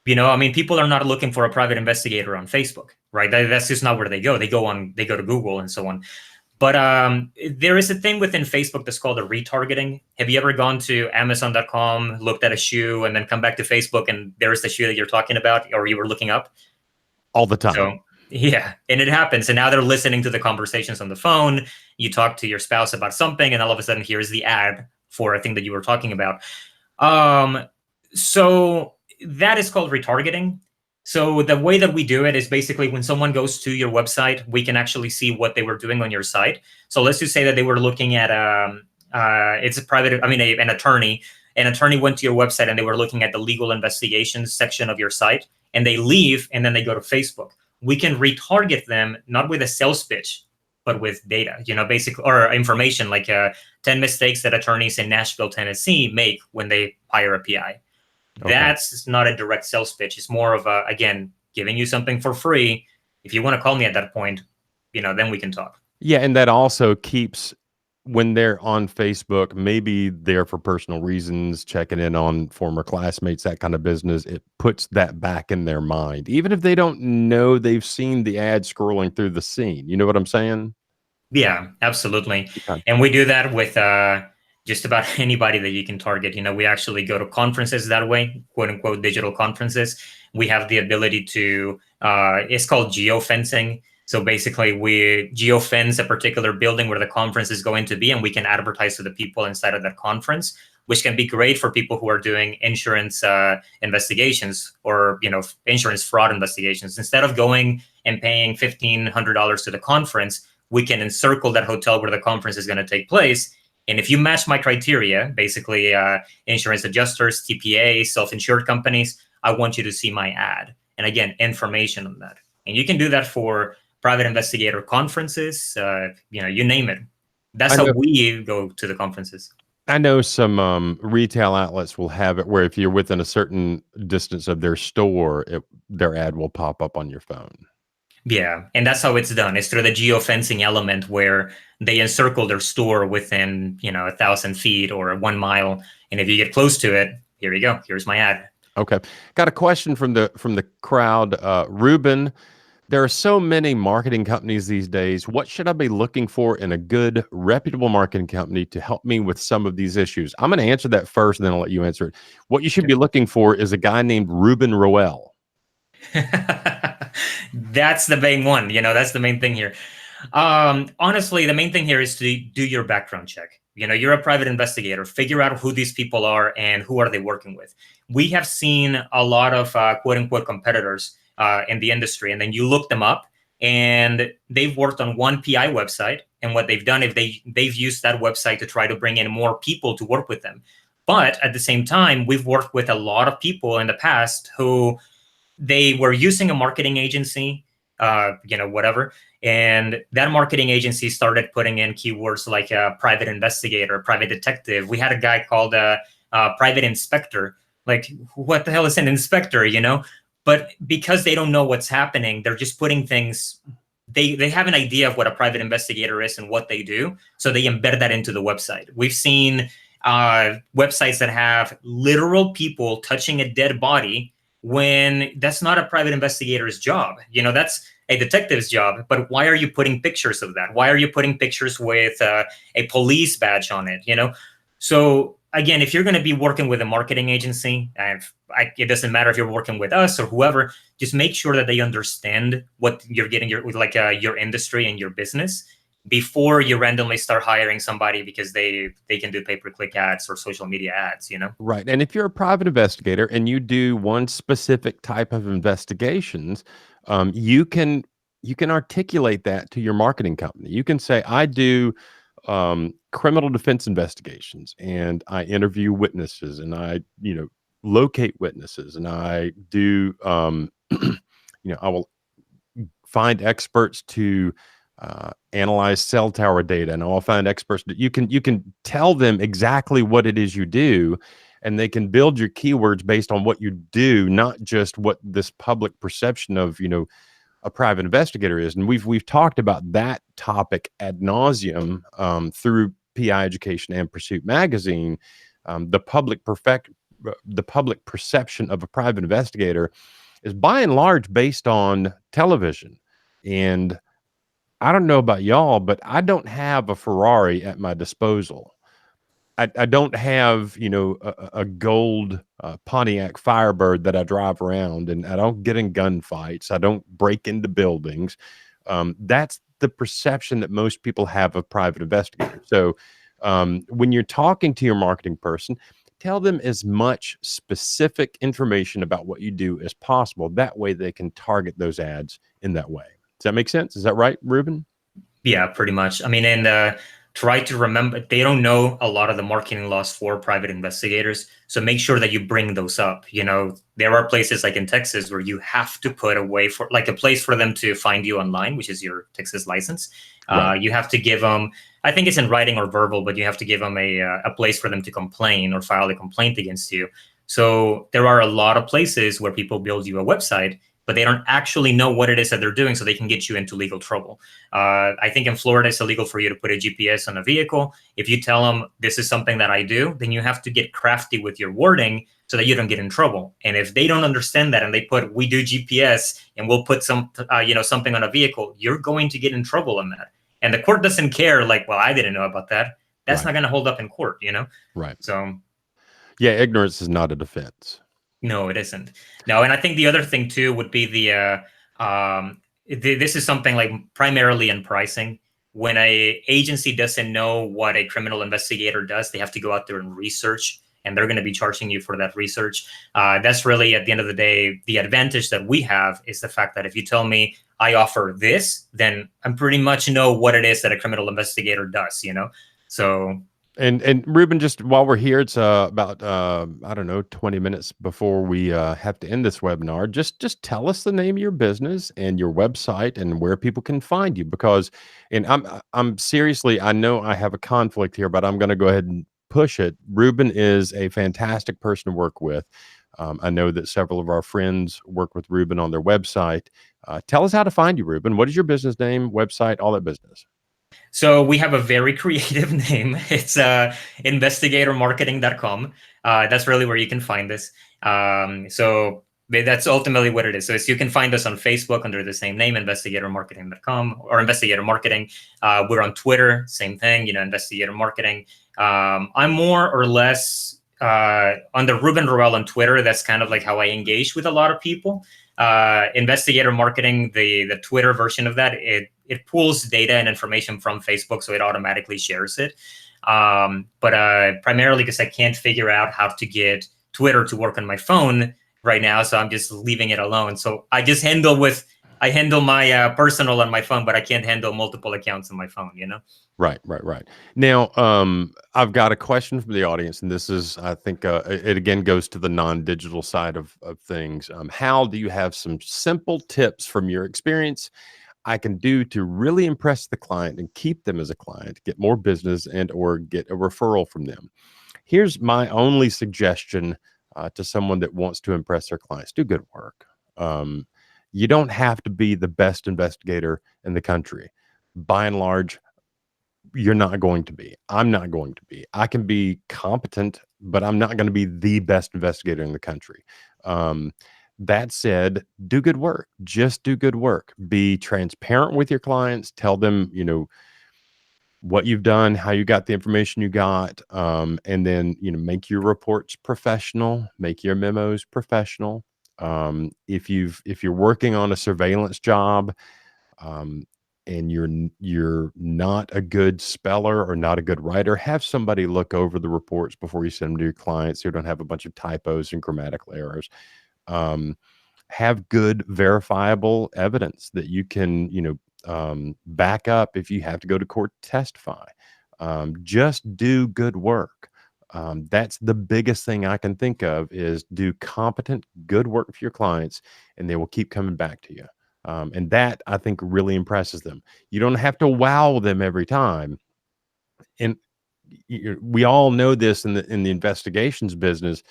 I mean, people are not looking for a private investigator on Facebook, right? That's just not where they go. They go to Google and so on. But there is a thing within Facebook that's called a retargeting. Have you ever gone to Amazon.com, looked at a shoe, and then come back to Facebook and there's the shoe that you're talking about or you were looking up? All the time. So, yeah, and it happens. And now they're listening to the conversations on the phone. You talk to your spouse about something, and all of a sudden, here's the ad for a thing that you were talking about. So that is called retargeting. So the way that we do it is basically when someone goes to your website, we can actually see what they were doing on your site. So let's just say that they were looking at it's a private, I mean, an attorney. An attorney went to your website and they were looking at the legal investigations section of your site, and they leave and then they go to Facebook. We can retarget them not with a sales pitch, but with data, basically, or information like 10 mistakes that attorneys in Nashville, Tennessee make when they hire a PI. Okay. That's not a direct sales pitch. It's more of a, again, giving you something for free. If you want to call me at that point, then we can talk. Yeah, and that also keeps when they're on Facebook, maybe they're for personal reasons, checking in on former classmates, that kind of business. It puts that back in their mind, even if they don't know they've seen the ad scrolling through the scene. You know what I'm saying? Yeah, absolutely. Okay. And we do that with just about anybody that you can target. We actually go to conferences that way, quote unquote, digital conferences. We have the ability to, it's called geofencing. So basically, we geofence a particular building where the conference is going to be, and we can advertise to the people inside of that conference, which can be great for people who are doing insurance investigations or insurance fraud investigations. Instead of going and paying $1,500 to the conference, we can encircle that hotel where the conference is going to take place. And if you match my criteria, basically insurance adjusters, TPA, self-insured companies, I want you to see my ad. And again, information on that. And you can do that for private investigator conferences, you name it. That's how we go to the conferences. I know some retail outlets will have it where if you're within a certain distance of their store, their ad will pop up on your phone. Yeah, and that's how it's done. It's through the geofencing element where they encircle their store within, 1,000 feet or 1 mile. And if you get close to it, here you go. Here's my ad. Okay. Got a question from the crowd. Ruben, there are so many marketing companies these days. What should I be looking for in a good, reputable marketing company to help me with some of these issues? I'm going to answer that first, and then I'll let you answer it. What you should be looking for is a guy named Ruben Roel. That's the main one. That's the main thing here. Honestly, the main thing here is to do your background check. You're a private investigator. Figure out who these people are and who are they working with. We have seen a lot of quote unquote competitors in the industry, and then you look them up, and they've worked on one PI website, and what they've done is they've used that website to try to bring in more people to work with them. But at the same time, we've worked with a lot of people in the past who they were using a marketing agency, whatever. And that marketing agency started putting in keywords like a private investigator, private detective. We had a guy called a private inspector. Like, what the hell is an inspector, But because they don't know what's happening, they're just putting things, they have an idea of what a private investigator is and what they do. So they embed that into the website. We've seen websites that have literal people touching a dead body when that's not a private investigator's job. That's a detective's job. But why are you putting pictures of that? Why are you putting pictures with a police badge on it? So again, if you're going to be working with a marketing agency, it doesn't matter if you're working with us or whoever, just make sure that they understand what you're getting your industry and your business before you randomly start hiring somebody because they can do pay-per-click ads or social media ads, Right. And if you're a private investigator and you do one specific type of investigations, you can articulate that to your marketing company. You can say, I do criminal defense investigations, and I interview witnesses, and I locate witnesses, and I do I will find experts to analyze cell tower data, and I'll find experts that you can tell them exactly what it is you do, and they can build your keywords based on what you do, not just what this public perception of a private investigator is. And we've talked about that topic ad nauseum through PI Education and Pursuit Magazine. The public perception of a private investigator is by and large based on television. And I don't know about y'all, but I don't have a Ferrari at my disposal. I don't have, a gold Pontiac Firebird that I drive around, and I don't get in gunfights. I don't break into buildings. That's the perception that most people have of private investigators. So when you're talking to your marketing person, tell them as much specific information about what you do as possible. That way they can target those ads in that way. Does that make sense? Is that right, Ruben? Yeah, pretty much. I mean, and try to remember they don't know a lot of the marketing laws for private investigators. So make sure that you bring those up. You know, there are places like in Texas where you have to put a way for like a place for them to find you online, which is your Texas license. Right. You have to give them, I think it's in writing or verbal, but you have to give them a place for them to complain or file a complaint against you. So there are a lot of places where people build you a website, but they don't actually know what it is that they're doing, so they can get you into legal trouble. I think in Florida, it's illegal for you to put a GPS on a vehicle. If you tell them this is something that I do, then you have to get crafty with your wording so that you don't get in trouble. And if they don't understand that and they put we do GPS and we'll put some something on a vehicle, you're going to get in trouble on that. And the court doesn't care. Like, well, I didn't know about that. That's Right. not going to hold up in court. Right. So Yeah, ignorance is not a defense. no, it isn't. No, and I think the other thing too would be this is something like primarily in pricing. When a agency doesn't know what a criminal investigator does, they have to go out there and research, and they're going to be charging you for that research. That's really, at the end of the day, the advantage that we have is the fact that if you tell me I offer this, then I pretty much know what it is that a criminal investigator does. So. And Ruben, just while we're here, it's about I don't know, 20 minutes before we have to end this webinar. Just tell us the name of your business and your website and where people can find you. Because, and I'm seriously, I know I have a conflict here, but I'm going to go ahead and push it. Ruben is a fantastic person to work with. I know that several of our friends work with Ruben on their website. Tell us how to find you, Ruben. What is your business name, website, all that business? So we have a very creative name. It's investigatormarketing.com. That's really where you can find us. So that's ultimately what it is. So you can find us on Facebook under the same name, investigatormarketing.com or investigator marketing. We're on Twitter, same thing, investigator marketing. I'm more or less under Ruben Roel on Twitter. That's kind of like how I engage with a lot of people. Investigator marketing, the Twitter version of that, it pulls data and information from Facebook, so it automatically shares it. But primarily because I can't figure out how to get Twitter to work on my phone right now, so I'm just leaving it alone. So I just handle my personal on my phone, but I can't handle multiple accounts on my phone. Right. Now, I've got a question from the audience, and this is, I think, it again goes to the non-digital side of things. How do you have some simple tips from your experience I can do to really impress the client and keep them as a client, get more business and or get a referral from them? Here's my only suggestion to someone that wants to impress their clients: do good work. You don't have to be the best investigator in the country. By and large, you're not going to be. I'm not going to be. I can be competent, but I'm not going to be the best investigator in the country. That said, do good work. Just do good work. Be transparent with your clients. Tell them, what you've done, how you got the information you got, and then, make your reports professional, make your memos professional. If you're working on a surveillance job, and you're not a good speller or not a good writer, have somebody look over the reports before you send them to your clients so you don't have a bunch of typos and grammatical errors. Have good verifiable evidence that you can, back up if you have to go to court to testify. Just do good work. That's the biggest thing I can think of, is do competent, good work for your clients, and they will keep coming back to you. And that, I think, really impresses them. You don't have to wow them every time. And we all know this in the investigations business.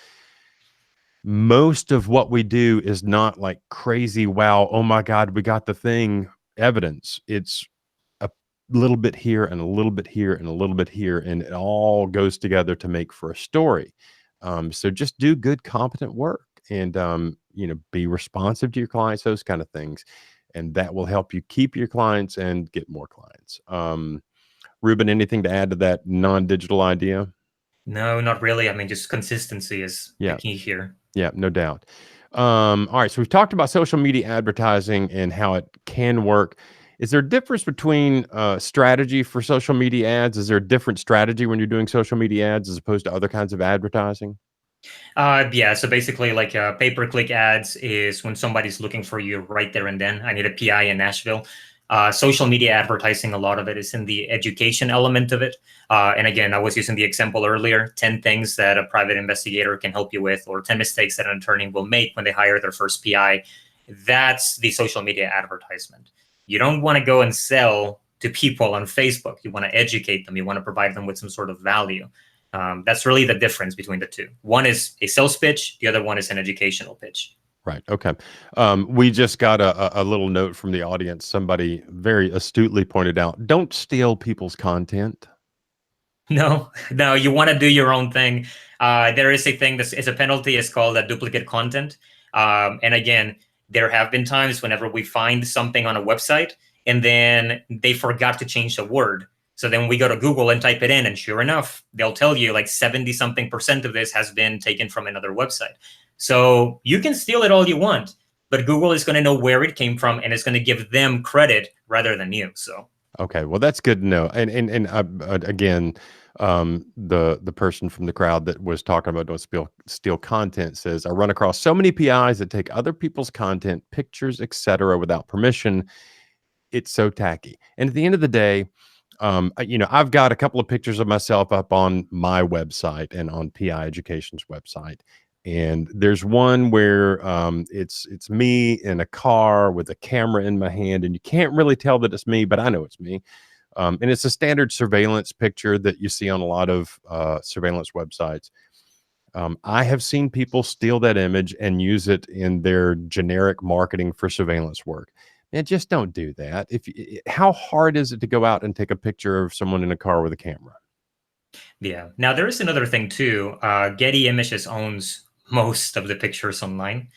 Most of what we do is not like crazy, wow, oh my God, we got the thing evidence. It's a little bit here and a little bit here and a little bit here, and it all goes together to make for a story. So just do good, competent work, and be responsive to your clients, those kind of things. And that will help you keep your clients and get more clients. Ruben, anything to add to that non-digital idea? No, not really. I mean, just consistency is the Yeah. key here. Yeah, no doubt. All right. So we've talked about social media advertising and how it can work. Is there a difference between strategy for social media ads? Is there a different strategy when you're doing social media ads as opposed to other kinds of advertising? Yeah. So basically, like pay-per-click ads is when somebody's looking for you right there and then. I need a PI in Nashville. Social media advertising, a lot of it is in the education element of it. And again, I was using the example earlier: 10 things that a private investigator can help you with, or 10 mistakes that an attorney will make when they hire their first PI. That's the social media advertisement. You don't want to go and sell to people on Facebook. You want to educate them. You want to provide them with some sort of value. That's really the difference between the two. One is a sales pitch. The other one is an educational pitch. Right. Okay. We just got a little note from the audience. Somebody very astutely pointed out, don't steal people's content. No, no, you want to do your own thing. There is a thing that is a penalty. It's called a duplicate content. And again, there have been times whenever we find something on a website and then they forgot to change a word. So then we go to Google and type it in, and sure enough, they'll tell you like 70 something percent of this has been taken from another website. So you can steal it all you want, but Google is going to know where it came from and it's going to give them credit rather than you. So Okay, well, that's good to know. And again, the person from the crowd that was talking about don't steal content says, I run across so many PIs that take other people's content, pictures, etc., without permission. It's so tacky. And at the end of the day, I've got a couple of pictures of myself up on my website and on PI Education's website. And there's one where it's me in a car with a camera in my hand, and you can't really tell that it's me, but I know it's me. And it's a standard surveillance picture that you see on a lot of surveillance websites. I have seen people steal that image and use it in their generic marketing for surveillance work. Man, just don't do that. How hard is it to go out and take a picture of someone in a car with a camera? yeah. Now there is another thing too. Getty Images owns most of the pictures online.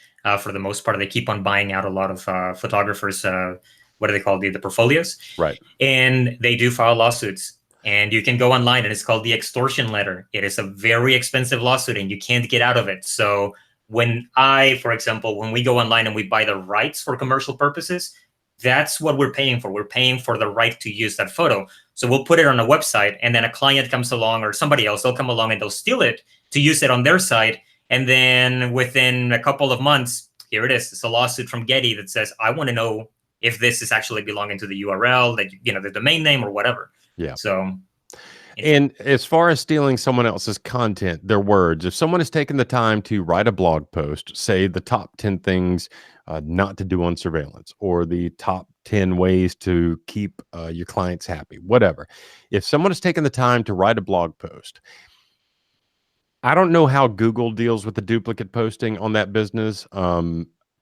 For the most part, they keep on buying out a lot of photographers. What do they call the portfolios? Right. And they do file lawsuits. And you can go online, and it's called the extortion letter. It is a very expensive lawsuit, and you can't get out of it. So for example, when we go online and we buy the rights for commercial purposes, that's what we're paying for. We're paying for the right to use that photo. So we'll put it on a website, and then a client comes along or somebody else, they'll come along and they'll steal it to use it on their site. And then within a couple of months, here it is. It's a lawsuit from Getty that says, I want to know if this is actually belonging to the URL, that the domain name or whatever. Yeah. So, and as far as stealing someone else's content, their words, if someone has taken the time to write a blog post, say the top 10 things not to do on surveillance, or the top 10 ways to keep your clients happy, whatever. If someone has taken the time to write a blog post, I don't know how Google deals with the duplicate posting on that business.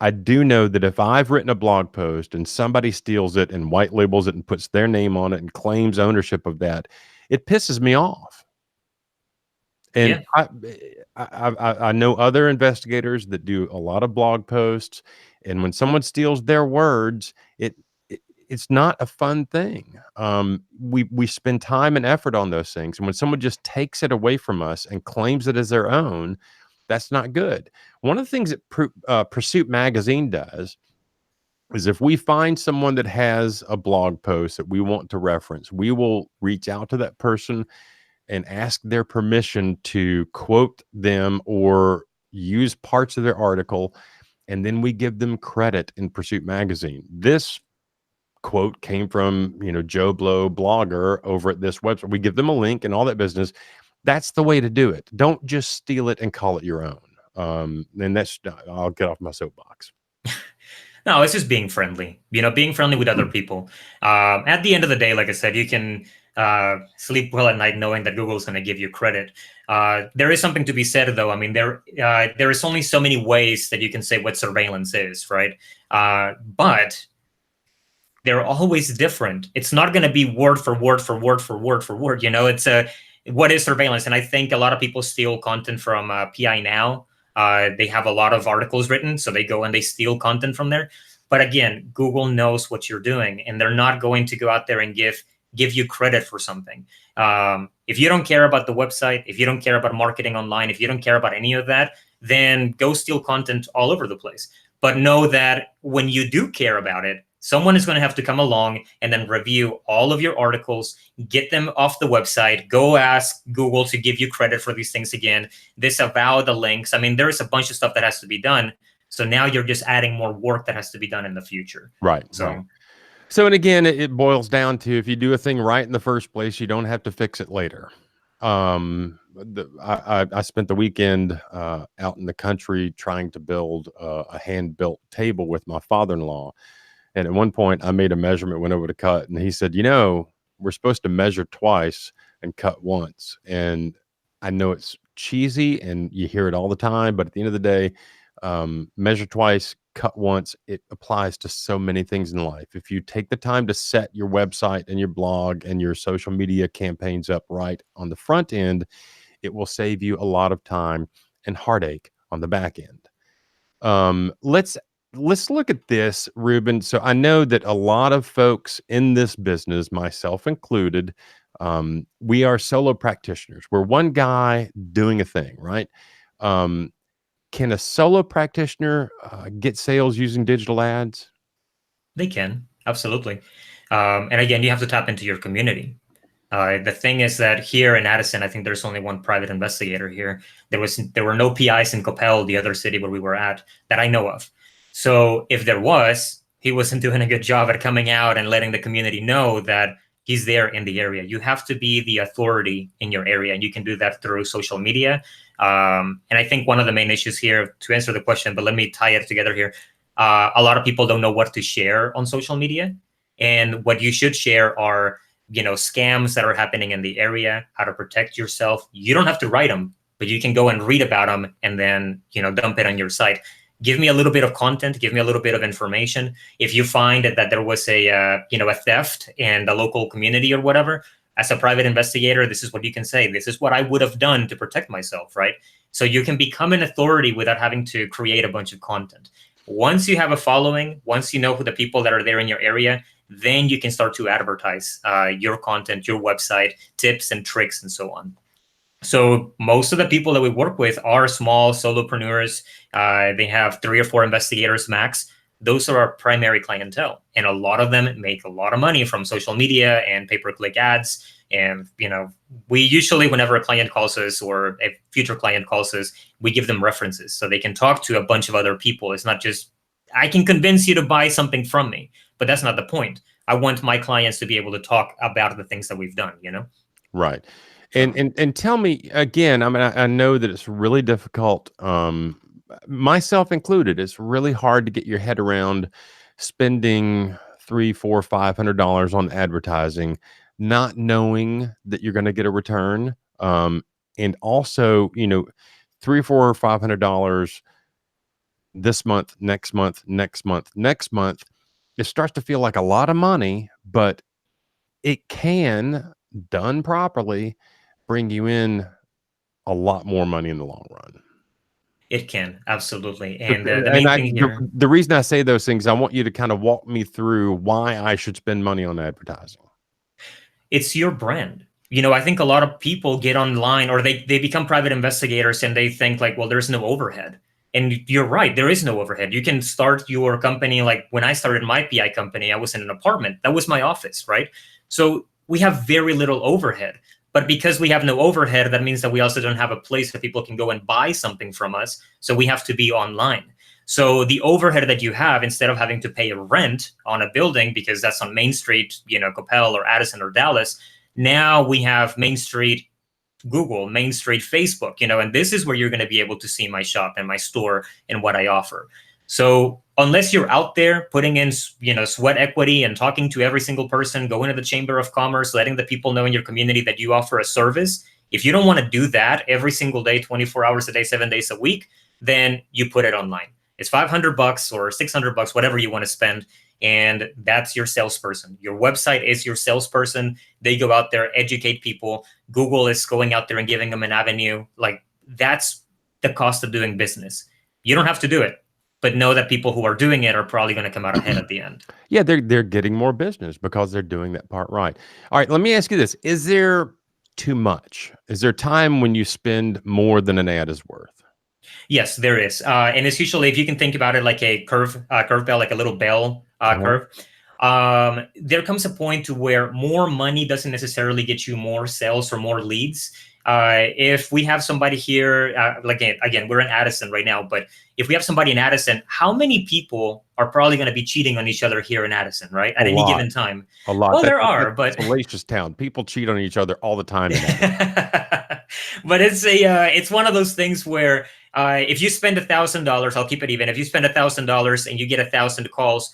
I do know that if I've written a blog post and somebody steals it and white labels it and puts their name on it and claims ownership of that, it pisses me off. And yeah. I know other investigators that do a lot of blog posts, and when someone steals their words, it's not a fun thing. We spend time and effort on those things, and when someone just takes it away from us and claims it as their own, that's not good. One of the things that Pursuit Magazine does is if we find someone that has a blog post that we want to reference, we will reach out to that person and ask their permission to quote them or use parts of their article, and then we give them credit in Pursuit Magazine. This quote came from, Joe Blow blogger over at this website. We give them a link and all that business. That's the way to do it. Don't just steal it and call it your own. And I'll get off my soapbox. No, it's just being friendly, being friendly with other people. At the end of the day, like I said, you can sleep well at night knowing that Google's going to give you credit. There is something to be said, though. I mean, there is only so many ways that you can say what surveillance is, right? But they're always different. It's not going to be word for word for word for word for word. It's what is surveillance? And I think a lot of people steal content from PI Now. They have a lot of articles written, so they go and they steal content from there. But again, Google knows what you're doing, and they're not going to go out there and give you credit for something. If you don't care about the website, if you don't care about marketing online, if you don't care about any of that, then go steal content all over the place. But know that when you do care about it, Someone is going to have to come along and then review all of your articles, get them off the website, go ask Google to give you credit for these things again, disavow the links. I mean, there's a bunch of stuff that has to be done. So now you're just adding more work that has to be done in the future. Right. So So, and again, it boils down to, if you do a thing right in the first place, you don't have to fix it later. I spent the weekend out in the country trying to build a hand-built table with my father-in-law. And at one point, I made a measurement, went over to cut, and he said, we're supposed to measure twice and cut once. And I know it's cheesy and you hear it all the time, but at the end of the day, measure twice, cut once. It applies to so many things in life. If you take the time to set your website and your blog and your social media campaigns up right on the front end, it will save you a lot of time and heartache on the back end. Let's look at this, Ruben. So I know that a lot of folks in this business, myself included, we are solo practitioners. We're one guy doing a thing, right? Can a solo practitioner get sales using digital ads? they can, absolutely. And again, you have to tap into your community. The thing is that here in Addison, I think there's only one private investigator here. There were no PIs in Coppell, the other city where we were at, that I know of. So if there was, he wasn't doing a good job at coming out and letting the community know that he's there in the area. You have to be the authority in your area, and you can do that through social media. And I think one of the main issues here, to answer the question, but let me tie it together here. A lot of people don't know what to share on social media, and what you should share are scams that are happening in the area, how to protect yourself. You don't have to write them, but you can go and read about them and then dump it on your site. Give me a little bit of content, give me a little bit of information. If you find that there was a theft in the local community or whatever, as a private investigator, this is what you can say. This is what I would have done to protect myself, right? So you can become an authority without having to create a bunch of content. Once you have a following, once you know who the people that are there in your area, then you can start to advertise your content, your website, tips and tricks, and so on. So most of the people that we work with are small solopreneurs. They have 3 or 4 investigators max. Those are our primary clientele. And a lot of them make a lot of money from social media and pay-per-click ads. And, we usually, whenever a client calls us or a future client calls us, we give them references so they can talk to a bunch of other people. It's not just, I can convince you to buy something from me, but that's not the point. I want my clients to be able to talk about the things that we've done, Right. And tell me again, I mean, I know that it's really difficult, myself included. It's really hard to get your head around spending $300, $400, $500 on advertising, not knowing that you're going to get a return. And also, $300, $400, $500 this month, next month, next month, next month. It starts to feel like a lot of money, but it can, done properly, bring you in a lot more money in the long run. It can, absolutely. And the main thing here, the reason I say those things, I want you to kind of walk me through why I should spend money on advertising. it's your brand. I think a lot of people get online, or they become private investigators, and they think like, well, there's no overhead. And you're right, there is no overhead. You can start your company. Like when I started my PI company, I was in an apartment. That was my office, right? So we have very little overhead. But because we have no overhead, that means that we also don't have a place where people can go and buy something from us. So we have to be online. So the overhead that you have, instead of having to pay a rent on a building, because that's on Main Street, Coppell or Addison or Dallas, now we have Main Street Google, Main Street Facebook, and this is where you're going to be able to see my shop and my store and what I offer. So unless you're out there putting in, sweat equity and talking to every single person, going to the Chamber of Commerce, letting the people know in your community that you offer a service, if you don't want to do that every single day, 24 hours a day, 7 days a week, then you put it online. It's $500 or $600, whatever you want to spend. And that's your salesperson. Your website is your salesperson. They go out there, educate people. Google is going out there and giving them an avenue. Like that's the cost of doing business. You don't have to do it, but know that people who are doing it are probably going to come out ahead at the end. Yeah, they're getting more business because they're doing that part right. All right, let me ask you this. Is there too much? Is there time when you spend more than an ad is worth? Yes, there is, and it's usually, if you can think about it like a curve bell, like a little bell Uh-huh. curve. There comes a point to where more money doesn't necessarily get you more sales or more leads. If we have somebody here, like again, we're in Addison right now, but if we have somebody in Addison, how many people are probably going to be cheating on each other here in Addison, right? A At any lot. given time? A lot. Well, That's there are, a but salacious town. People cheat on each other all the time in that. but it's one of those things where if you spend $1,000, I'll keep it even. If you spend $1,000 and you get 1,000 calls,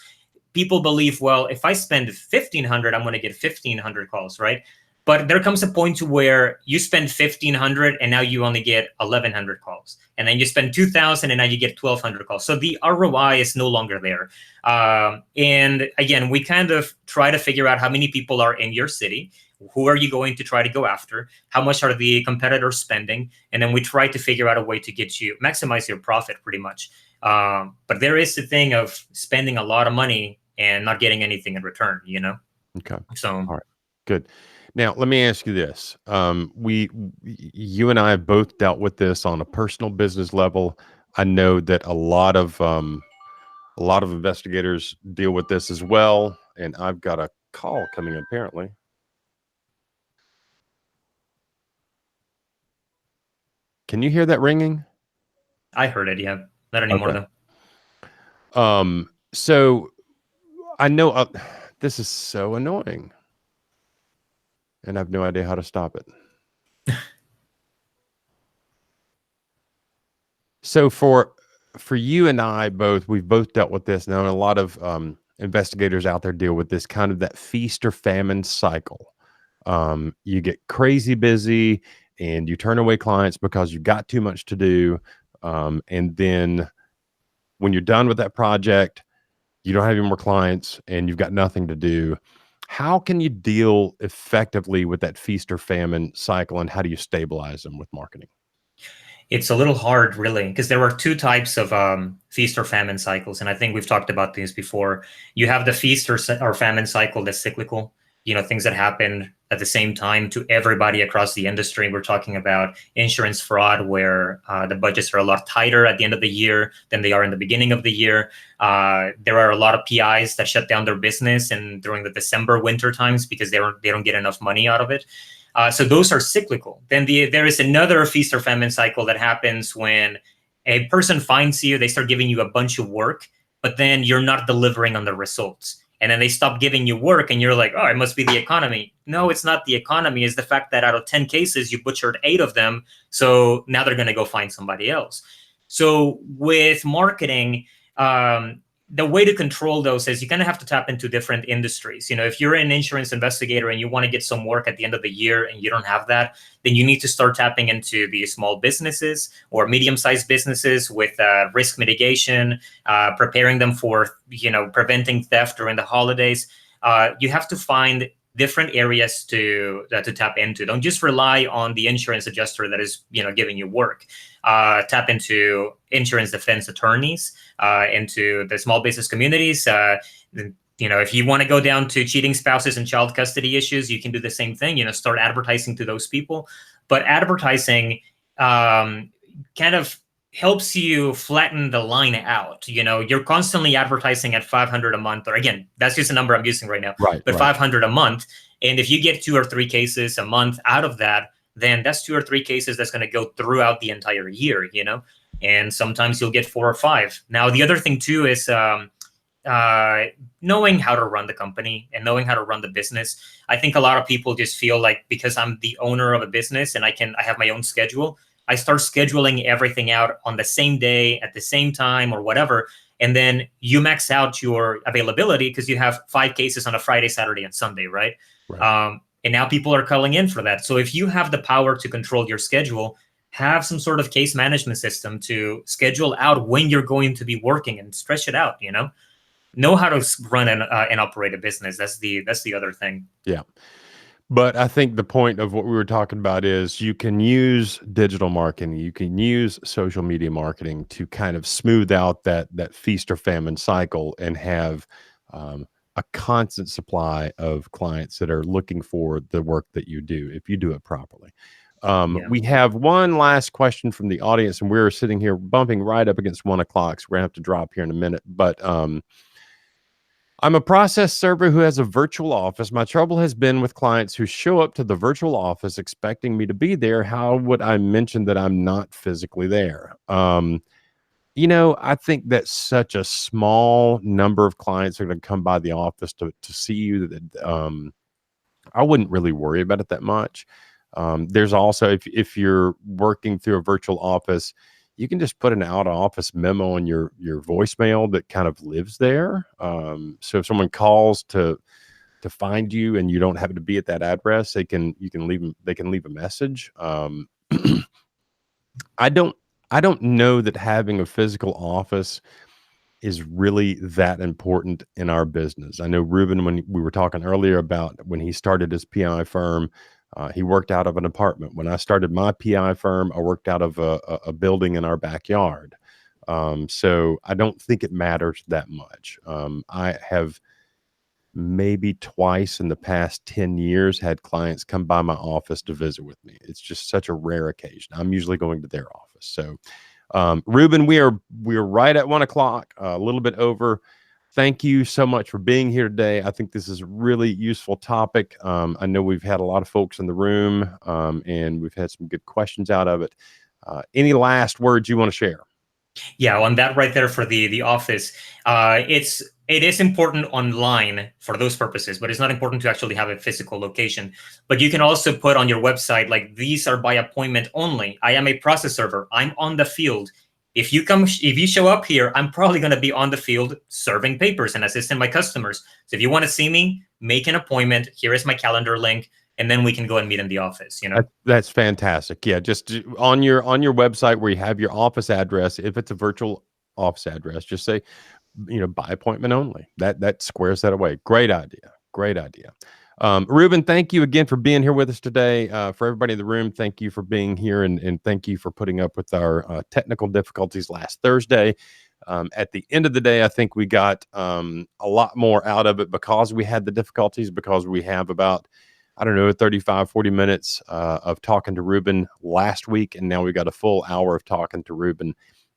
people believe, well, if I spend 1,500, I'm going to get 1,500 calls, right? But there comes a point to where you spend 1,500 and now you only get 1,100 calls, and then you spend 2,000 and now you get 1,200 calls. So the ROI is no longer there. And again, we kind of try to figure out how many people are in your city. Who are you going to try to go after? How much are the competitors spending? And then we try to figure out a way to get you maximize your profit, pretty much. But there is the thing of spending a lot of money and not getting anything in return, you know? Okay. So All right. Good. Now, let me ask you this. You and I have both dealt with this on a personal business level. I know that a lot of investigators deal with this as well. And I've got a call coming in, apparently. Can you hear that ringing? I heard it, yeah. Not anymore, Okay. though. So I know this is so annoying, and I have no idea how to stop it. So for you and I both, we've both dealt with this now, and a lot of investigators out there deal with this kind of that feast or famine cycle. You get crazy busy, and you turn away clients because you've got too much to do, and then when you're done with that project, you don't have any more clients, and you've got nothing to do. How can you deal effectively with that feast or famine cycle, and how do you stabilize them with marketing? It's a little hard, really, because there are two types of feast or famine cycles, and I think we've talked about these before. You have the feast or famine cycle that's cyclical. You know, things that happen at the same time to everybody across the industry. We're talking about insurance fraud, where the budgets are a lot tighter at the end of the year than they are in the beginning of the year. There are a lot of PIs that shut down their business and during the December winter times because they don't get enough money out of it. So those are cyclical. Then there is another feast or famine cycle that happens when a person finds you, they start giving you a bunch of work, but then you're not delivering on the results. And then they stop giving you work, and you're like, oh, it must be the economy. No, it's not the economy. It's the fact that out of 10 cases, you butchered 8 of them. So now they're going to go find somebody else. So with marketing, the way to control those is you kind of have to tap into different industries. You know, if you're an insurance investigator and you want to get some work at the end of the year and you don't have that, then you need to start tapping into the small businesses or medium-sized businesses with risk mitigation, preparing them for, you know, preventing theft during the holidays. You have to find different areas to tap into. Don't just rely on the insurance adjuster that is, you know, giving you work. Tap into insurance defense attorneys, into the small business communities. You know, if you want to go down to cheating spouses and child custody issues, you can do the same thing. You know, start advertising to those people. But advertising kind of helps you flatten the line out. You know, you're constantly advertising at 500 a month, or again, that's just a number I'm using right now, Right, but right. 500 a month. And if you get 2 or 3 cases a month out of that, then that's 2 or 3 cases that's going to go throughout the entire year, you know, and sometimes you'll get 4 or 5. Now, the other thing too is knowing how to run the company and knowing how to run the business. I think a lot of people just feel like because I'm the owner of a business and I have my own schedule, I start scheduling everything out on the same day at the same time or whatever. And then you max out your availability because you have 5 cases on a Friday, Saturday, and Sunday, right? Right. And now people are calling in for that. So if you have the power to control your schedule, have some sort of case management system to schedule out when you're going to be working and stretch it out, you know how to run and operate a business. That's the other thing. Yeah. But I think the point of what we were talking about is you can use digital marketing, you can use social media marketing to kind of smooth out that feast or famine cycle and have a constant supply of clients that are looking for the work that you do if you do it properly. Yeah. We have one last question from the audience, and we're sitting here bumping right up against 1 o'clock, so we're gonna have to drop here in a minute. But I'm a process server who has a virtual office. My trouble has been with clients who show up to the virtual office expecting me to be there. How would I mention that I'm not physically there? I think that such a small number of clients are going to come by the office to see you that I wouldn't really worry about it that much. There's also, if you're working through a virtual office, you can just put an out of office memo in your voicemail that kind of lives there. So if someone calls to find you and you don't happen to be at that address, they can leave a message. I don't know that having a physical office is really that important in our business. I know Ruben, when we were talking earlier about when he started his PI firm, he worked out of an apartment. When I started my PI firm, I worked out of a building in our backyard. So I don't think it matters that much. I have maybe twice in the past 10 years had clients come by my office to visit with me. It's just such a rare occasion. I'm usually going to their office. So Ruben, we're right at 1 o'clock, a little bit over. Thank you so much for being here today. I think this is a really useful topic. I know we've had a lot of folks in the room, and we've had some good questions out of it. Any last words you want to share? Yeah, on that right there for the office, it is important online for those purposes, but it's not important to actually have a physical location. But you can also put on your website, like, these are by appointment only. I am a process server. I'm on the field. If you show up here, I'm probably going to be on the field serving papers and assisting my customers. So if you want to see me, make an appointment. Here is my calendar link, and then we can go and meet in the office. That's fantastic. Yeah, just on your website where you have your office address, if it's a virtual office address, just say, by appointment only. That squares that away. Great idea. Great idea. Ruben, thank you again for being here with us today. For everybody in the room, thank you for being here, and thank you for putting up with our technical difficulties last Thursday. At the end of the day, I think we got a lot more out of it because we had the difficulties, because we have about, I don't know, 35, 40 minutes of talking to Ruben last week, and now we got a full hour of talking to Ruben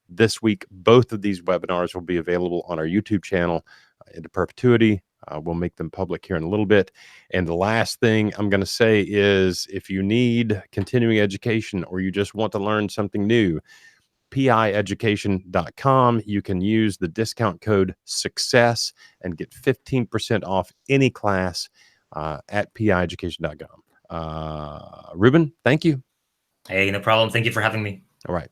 this week. Both of these webinars will be available on our YouTube channel into perpetuity. We'll make them public here in a little bit. And the last thing I'm going to say is, if you need continuing education or you just want to learn something new, pieducation.com. You can use the discount code SUCCESS and get 15% off any class at pieducation.com. Ruben, thank you. Hey, no problem. Thank you for having me. All right.